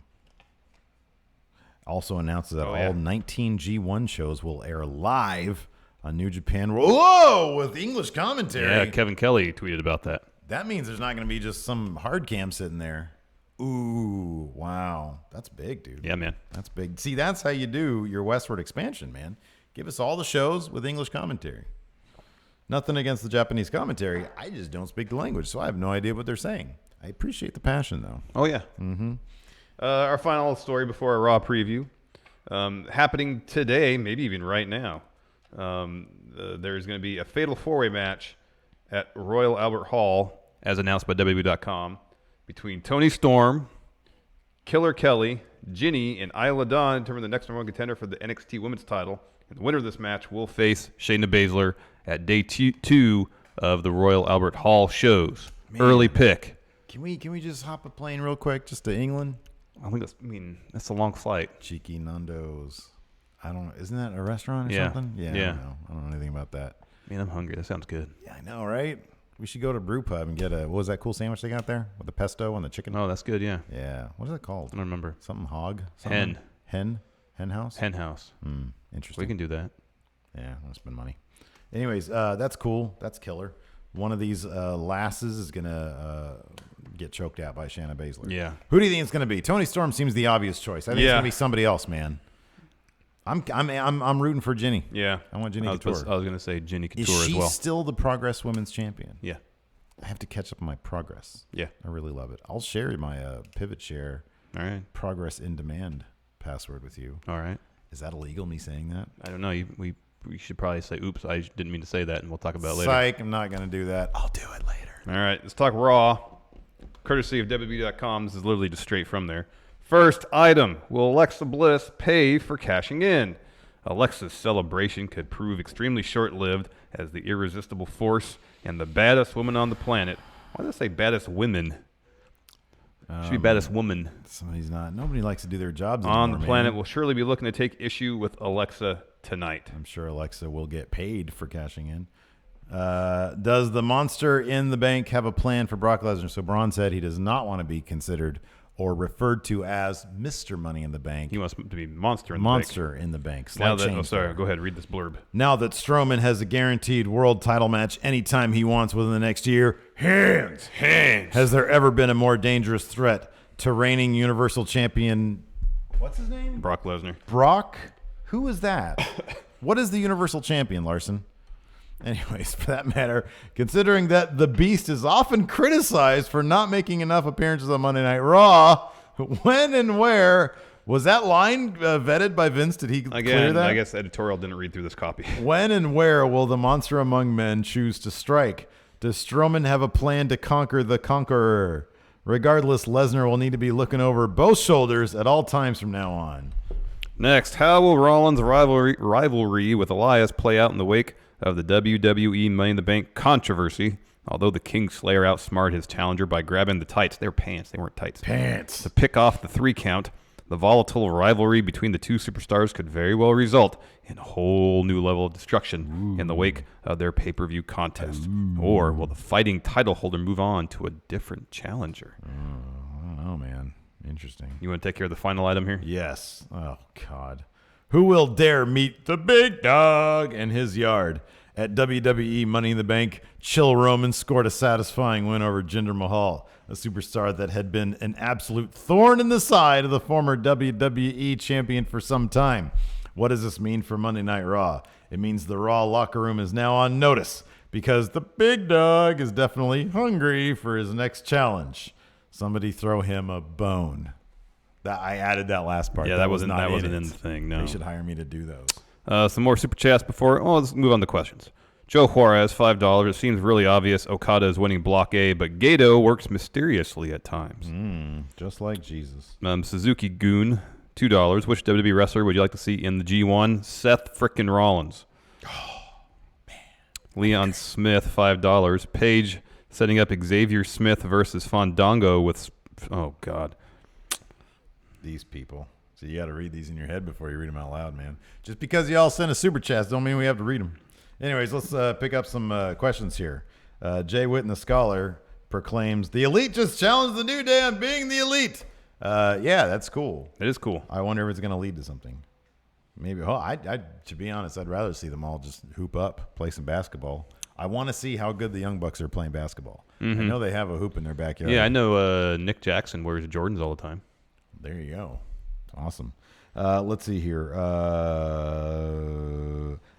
Also announces that Oh, all yeah. 19 G1 shows will air live on New Japan World. Whoa! With English commentary. Yeah, Kevin Kelly tweeted about that. That means there's not going to be just some hard cam sitting there. Ooh, wow. That's big, dude. Yeah, man. That's big. See, that's how you do your westward expansion, man. Give us all the shows with English commentary. Nothing against the Japanese commentary. I just don't speak the language, so I have no idea what they're saying. I appreciate the passion, though. Oh, yeah. Mm-hmm. Our final story before our Raw preview. Happening today, maybe even right now. There's going to be a fatal four-way match at Royal Albert Hall, as announced by WWE.com, between Toni Storm, Killer Kelly, Ginny, and Isla Dawn to determine the next number one contender for the NXT Women's title. And the winner of this match will face Shayna Baszler at day two of the Royal Albert Hall shows. Man. Early pick. Can we just hop a plane real quick just to England? I think that's a long flight. Cheeky Nando's. Isn't that a restaurant or Yeah. something? Yeah. Yeah. I don't know anything about that. Man, I'm hungry. That sounds good. Yeah, I know, right? We should go to Brew Pub and get what was that cool sandwich they got there with the pesto and the chicken? Oh, that's good, yeah. Yeah. What is it called? I don't remember. Something hog? Something? Hen house? Hen House. Interesting. We can do that. Yeah, I'll spend money. Anyways, that's cool. That's killer. One of these lasses is gonna get choked out by Shayna Baszler. Yeah. Who do you think it's gonna be? Toni Storm seems the obvious choice. I think it's Yeah. gonna be somebody else, man. I'm rooting for Ginny. Yeah. I want Ginny I was Couture. going to say Ginny Is Couture as she well. still the Progress Women's Champion? Yeah. I have to catch up on my Progress. Yeah. I really love it. I'll share my Pivot Share All right. Progress in Demand password with you. All right. Is that illegal, me saying that? I don't know. We should probably say, oops, I didn't mean to say that, and we'll talk about it later. Psych, I'm not going to do that. I'll do it later. All right, let's talk Raw. Courtesy of WWE.com. This is literally just straight from there. First item, will Alexa Bliss pay for cashing in? Alexa's celebration could prove extremely short-lived as the irresistible force and the baddest woman on the planet. Why did I say baddest women? Should be baddest woman Somebody's not. Nobody likes to do their jobs anymore, on the planet. man. Will surely be looking to take issue with Alexa tonight. I'm sure Alexa will get paid for cashing in. Does the monster in the bank have a plan for Brock Lesnar? So Braun said he does not want to be considered or referred to as Mr. Money in the Bank. He wants to be monster in the Monster in the Bank. bank. Now Slight that, change sorry, there. go ahead, read this blurb. Now that Strowman has a guaranteed world title match anytime he wants within the next year, hands. Has there ever been a more dangerous threat to reigning Universal Champion? What's his name? Brock Lesnar. Brock? Who is that? What is the Universal Champion, Larson? Anyways, for that matter, considering that the Beast is often criticized for not making enough appearances on Monday Night Raw, when and where was that line vetted by Vince? Did he clear Again, that? I guess editorial didn't read through this copy. When and where will the monster among men choose to strike? Does Strowman have a plan to conquer the conqueror? Regardless, Lesnar will need to be looking over both shoulders at all times from now on. Next, how will Rollins' rivalry with Elias play out in the wake of the WWE Money in the Bank controversy? Although the Kingslayer outsmarted his challenger by grabbing the tights, they were pants, they weren't tights. Pants. To pick off the 3 count, the volatile rivalry between the two superstars could very well result in a whole new level of destruction in the wake of their pay-per-view contest. Or will the fighting title holder move on to a different challenger? I don't know, man. Interesting. You want to take care of the final item here? Yes. Oh, God. Who will dare meet the big dog in his yard? At WWE Money in the Bank, Chill Roman scored a satisfying win over Jinder Mahal, a superstar that had been an absolute thorn in the side of the former WWE champion for some time. What does this mean for Monday Night Raw? It means the Raw locker room is now on notice because the big dog is definitely hungry for his next challenge. Somebody throw him a bone. I added that last part. Yeah, that wasn't not in it. the thing, no. They should hire me to do those. Some more super chats before. Oh, let's move on to questions. Joe Juarez, $5. It seems really obvious Okada is winning Block A, but Gato works mysteriously at times. Just like Jesus. Suzuki Goon, $2. Which WWE wrestler would you like to see in the G1? Seth frickin' Rollins. Oh, man. Leon Smith, $5. Paige setting up Xavier Smith versus Fandango with... Oh, God. These people. So you got to read these in your head before you read them out loud, man. Just because y'all send us super chats don't mean we have to read them. Anyways, let's pick up some questions here. Jay Witten, the scholar, proclaims, "The Elite just challenged the New Day on being the Elite." Yeah, that's cool. It is cool. I wonder if it's going to lead to something. Maybe. Oh, to be honest, I'd rather see them all just hoop up, play some basketball. I want to see how good the Young Bucks are playing basketball. I know they have a hoop in their backyard. Yeah, I know Nick Jackson wears Jordans all the time. There you go. Awesome. Let's see here.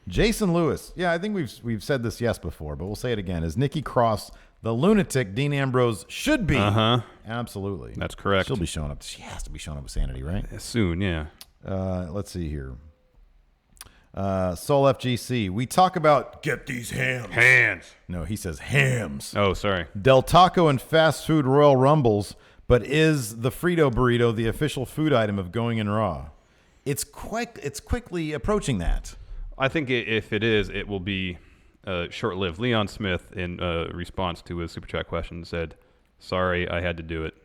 Jason Lewis. Yeah, I think we've said this before, but we'll say it again. Is Nikki Cross the lunatic Dean Ambrose should be? Absolutely. That's correct. She'll be showing up. She has to be showing up with sanity, right? Soon, yeah. Let's see here. Soul FGC. We talk about Get these hams. Hands. no, he says hams. Oh, sorry. Del Taco and fast food Royal Rumbles, but is the Frito burrito the official food item of Going in Raw? It's quickly approaching that. I think if it is, it will be short-lived. Leon Smith, in response to a Super Chat question, said, "Sorry, I had to do it."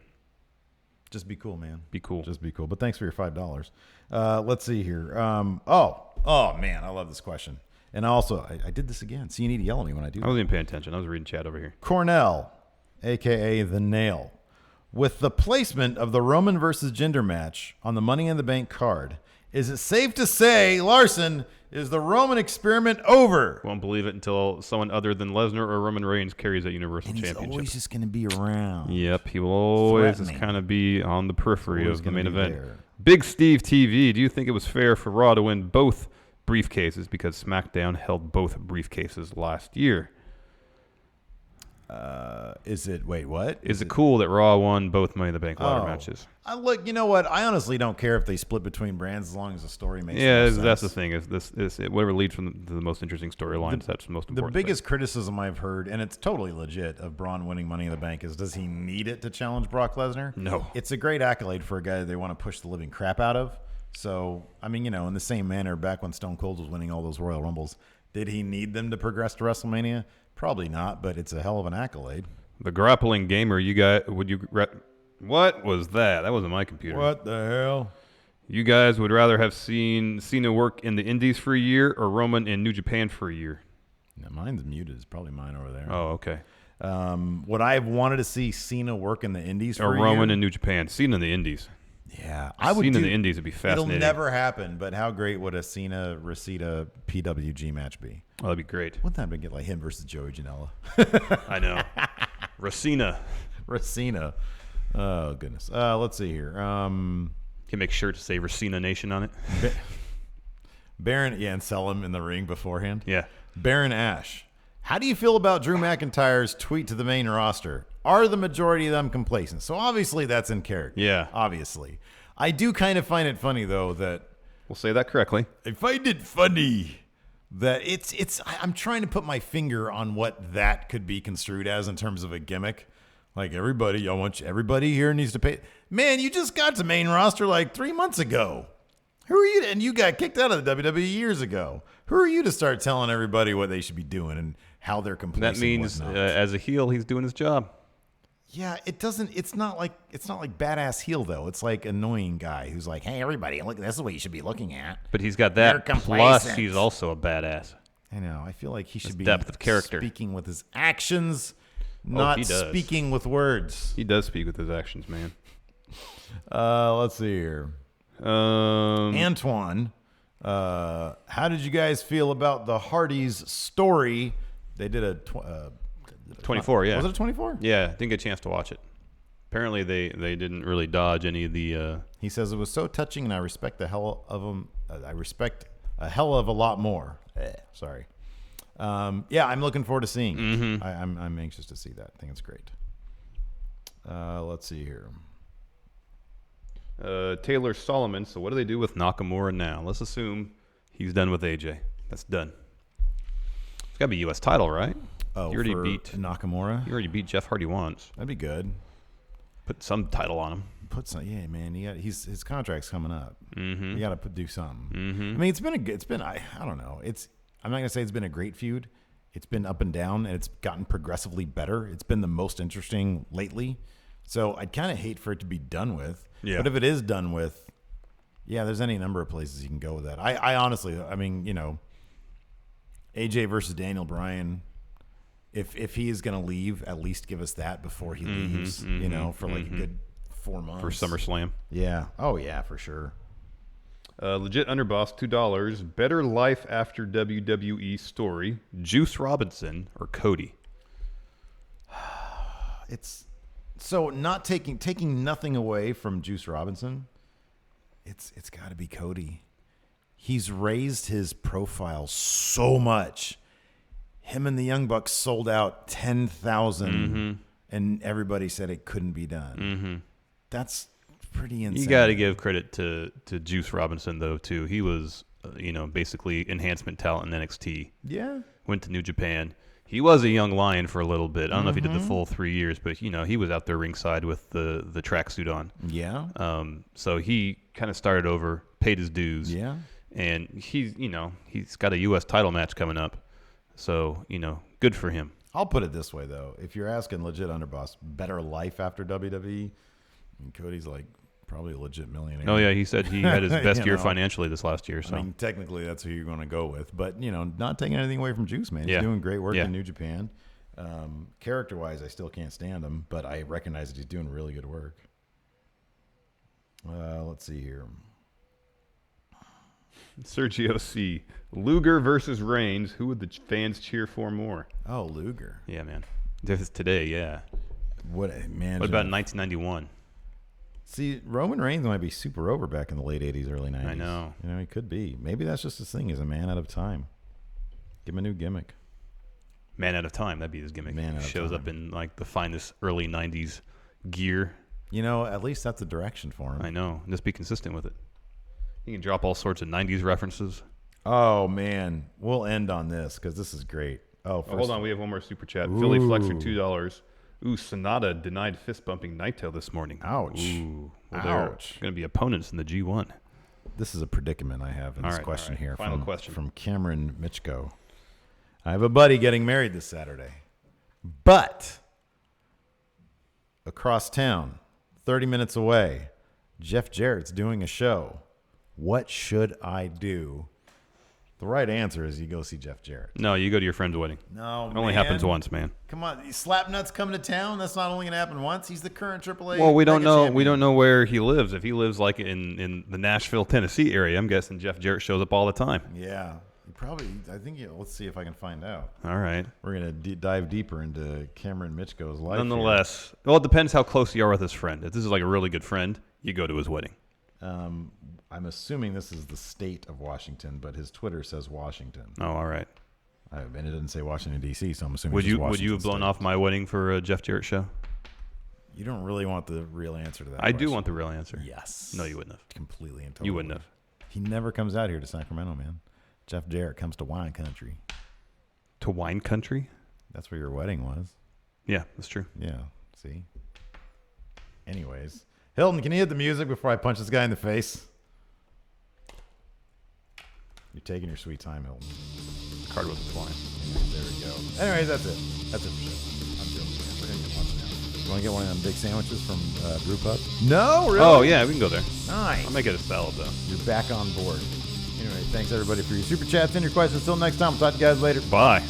Just be cool, man. Be cool. Just be cool. But thanks for your $5. Let's see here. Oh man, I love this question. And also, I did this again. So you need to yell at me when I do I that. wasn't even paying attention. I was reading chat over here. Cornell, a.k.a. The Nail. With the placement of the Roman versus Jinder match on the Money in the Bank card, is it safe to say, Larson, is the Roman experiment over? Won't believe it until someone other than Lesnar or Roman Reigns carries that Universal And he's Championship. always just going to be around. Yep, he will always just Threatening. kind of be on the periphery Always of the gonna main be event. there. Big Steve TV, do you think it was fair for Raw to win both briefcases because SmackDown held both briefcases last year? Wait, what? Is it cool that Raw won both Money in the Bank ladder Oh. matches? Look, you know what? I honestly don't care if they split between brands as long as the story makes Yeah, no that's the sense. thing. Whatever leads to the most interesting storylines, that's the most The important. biggest criticism I've heard, and it's totally legit, of Braun winning Money in the Bank is, does he need it to challenge Brock Lesnar? No. It's a great accolade for a guy that they want to push the living crap out of. So, I mean, in the same manner, back when Stone Cold was winning all those Royal Rumbles, did he need them to progress to WrestleMania? Probably not, but it's a hell of an accolade. The grappling gamer, you guys, what was that? That wasn't my computer. What the hell? You guys would rather have seen Cena work in the Indies for a year or Roman in New Japan for a year? No, mine's muted. It's probably mine over there. Oh, okay. Would I have wanted to see Cena work in the Indies for Or a Roman year? in New Japan. Cena in the Indies. Yeah, I would. Cena in the Indies would be fascinating. It'll never happen, but how great would a Cena-Reseda PWG match be? Oh, that'd be great. Wouldn't that be like him versus Joey Janela? I know. Racina. Racina. Oh, goodness. Let's see here. Can make sure to say Racina Nation on it. Baron, yeah, and sell him in the ring beforehand. Yeah. Baron Ash. How do you feel about Drew McIntyre's tweet to the main roster? Are the majority of them complacent? So obviously that's in character. Yeah. Obviously. I do kind of find it funny, though, that We'll say that correctly. I find it funny that I'm trying to put my finger on what that could be construed as in terms of a gimmick. Like, everybody here needs to pay. Man, you just got to main roster like 3 months ago. Who are you? And you got kicked out of the WWE years ago. Who are you to start telling everybody what they should be doing and how they're complacent? That means as a heel, he's doing his job. Yeah, it doesn't. It's not like badass heel though. It's like annoying guy who's like, "Hey, everybody, look, this is what you should be looking at." But he's got They're that. complacent. Plus, he's also a badass. I know. I feel like he should be depth of character. speaking with his actions, not he does. speaking with words. He does speak with his actions, man. Let's see here. Antoine, how did you guys feel about the Hardys' story? They did a 24, yeah. Was it a 24? Yeah, didn't get a chance to watch it. Apparently, they didn't really dodge any of the. He says it was so touching, and I respect the hell of them. I respect a hell of a lot more. Sorry. Yeah, I'm looking forward to seeing. Mm-hmm. I'm anxious to see that. I think it's great. Let's see here. Taylor Solomon. So what do they do with Nakamura now? Let's assume he's done with AJ. That's done. It's got to be U.S. title, right? Oh, you already for beat Nakamura. You already beat Jeff Hardy once. That'd be good. Put some title on him. Put some, yeah, man. His contract's coming up. Mm-hmm. You got to do something. Mm-hmm. I mean, I don't know. I'm not gonna say it's been a great feud. It's been up and down, and it's gotten progressively better. It's been the most interesting lately. So I'd kind of hate for it to be done with. Yeah. But if it is done with, yeah, there's any number of places you can go with that. I honestly, I mean, AJ versus Daniel Bryan. if he is going to leave, at least give us that before he leaves, you know, for like a good 4 months. For SummerSlam. Yeah. Oh, yeah, for sure. Legit Underboss, $2. Better life after WWE story. Juice Robinson or Cody? It's so not taking nothing away from Juice Robinson. It's got to be Cody. He's raised his profile so much. Him and the Young Bucks sold out 10,000, and everybody said it couldn't be done. That's pretty insane. You got to give credit to Juice Robinson, though, too. He was, basically enhancement talent in NXT. Yeah. Went to New Japan. He was a young lion for a little bit. I don't know if he did the full 3 years, but, he was out there ringside with the tracksuit on. Yeah. So he kind of started over, paid his dues. Yeah. And he's got a U.S. title match coming up. So, good for him. I'll put it this way, though. If you're asking legit Underboss, better life after WWE, and Cody's like probably a legit millionaire. Oh, yeah. He said he had his best year financially this last year. So. I mean, technically, that's who you're going to go with. But, not taking anything away from Juice, man. He's doing great work in New Japan. Character-wise, I still can't stand him, but I recognize that he's doing really good work. Let's see here. Sergio C. Luger versus Reigns. Who would the fans cheer for more? Oh, Luger. Yeah, man. This is today, yeah. What about 1991? See, Roman Reigns might be super over back in the late 80s, early 90s. I know. He could be. Maybe that's just his thing. He's a man out of time. Give him a new gimmick. Man out of time. That'd be his gimmick. Man out of Shows time. up in like the finest early 90s gear. At least that's a direction for him. I know. Just be consistent with it. He can drop all sorts of 90s references. Oh, man. We'll end on this because this is great. Hold on. We have one more super chat. Philly Flexer, $2. Ooh, Sonata denied fist-bumping Naito this morning. Ouch. Ooh. Well, Ouch. They're going to be opponents in the G1. This is a predicament I have in this question here. Final question. From Cameron Mitchko. I have a buddy getting married this Saturday. But across town, 30 minutes away, Jeff Jarrett's doing a show. What should I do? The right answer is you go see Jeff Jarrett. No, you go to your friend's wedding. No, it only happens once, man. Come on, Slapnut's coming to town. That's not only going to happen once. He's the current AAA. Well, we don't know. champion. We don't know where he lives. If he lives like in the Nashville, Tennessee area, I'm guessing Jeff Jarrett shows up all the time. Yeah, probably. I think. Let's see if I can find out. All right. We're gonna dive deeper into Cameron Mitchko's life. Nonetheless, well, it depends how close you are with his friend. If this is like a really good friend, you go to his wedding. I'm assuming this is the state of Washington, but his Twitter says Washington. Oh, all right. And it didn't say Washington, D.C., so I'm assuming Would it's you have blown State. off my wedding for a Jeff Jarrett show? You don't really want the real answer to that I question. do want the real answer. Yes. No, you wouldn't have. Completely and totally. You wouldn't have. He never comes out here to Sacramento, man. Jeff Jarrett comes to wine country. To wine country? That's where your wedding was. Yeah, that's true. Yeah, see? Anyways. Hilton, can you hit the music before I punch this guy in the face? You're taking your sweet time, Hilton. The card wasn't flying. There we go. Anyways, that's it. That's it for sure. I'm joking. We're going to get lunch now. You want to get one of them big sandwiches from Brew Pub? No, really? Oh, yeah, we can go there. Nice. I'll make it a salad, though. You're back on board. Anyway, thanks everybody for your super chats and your questions. Until next time, we'll talk to you guys later. Bye.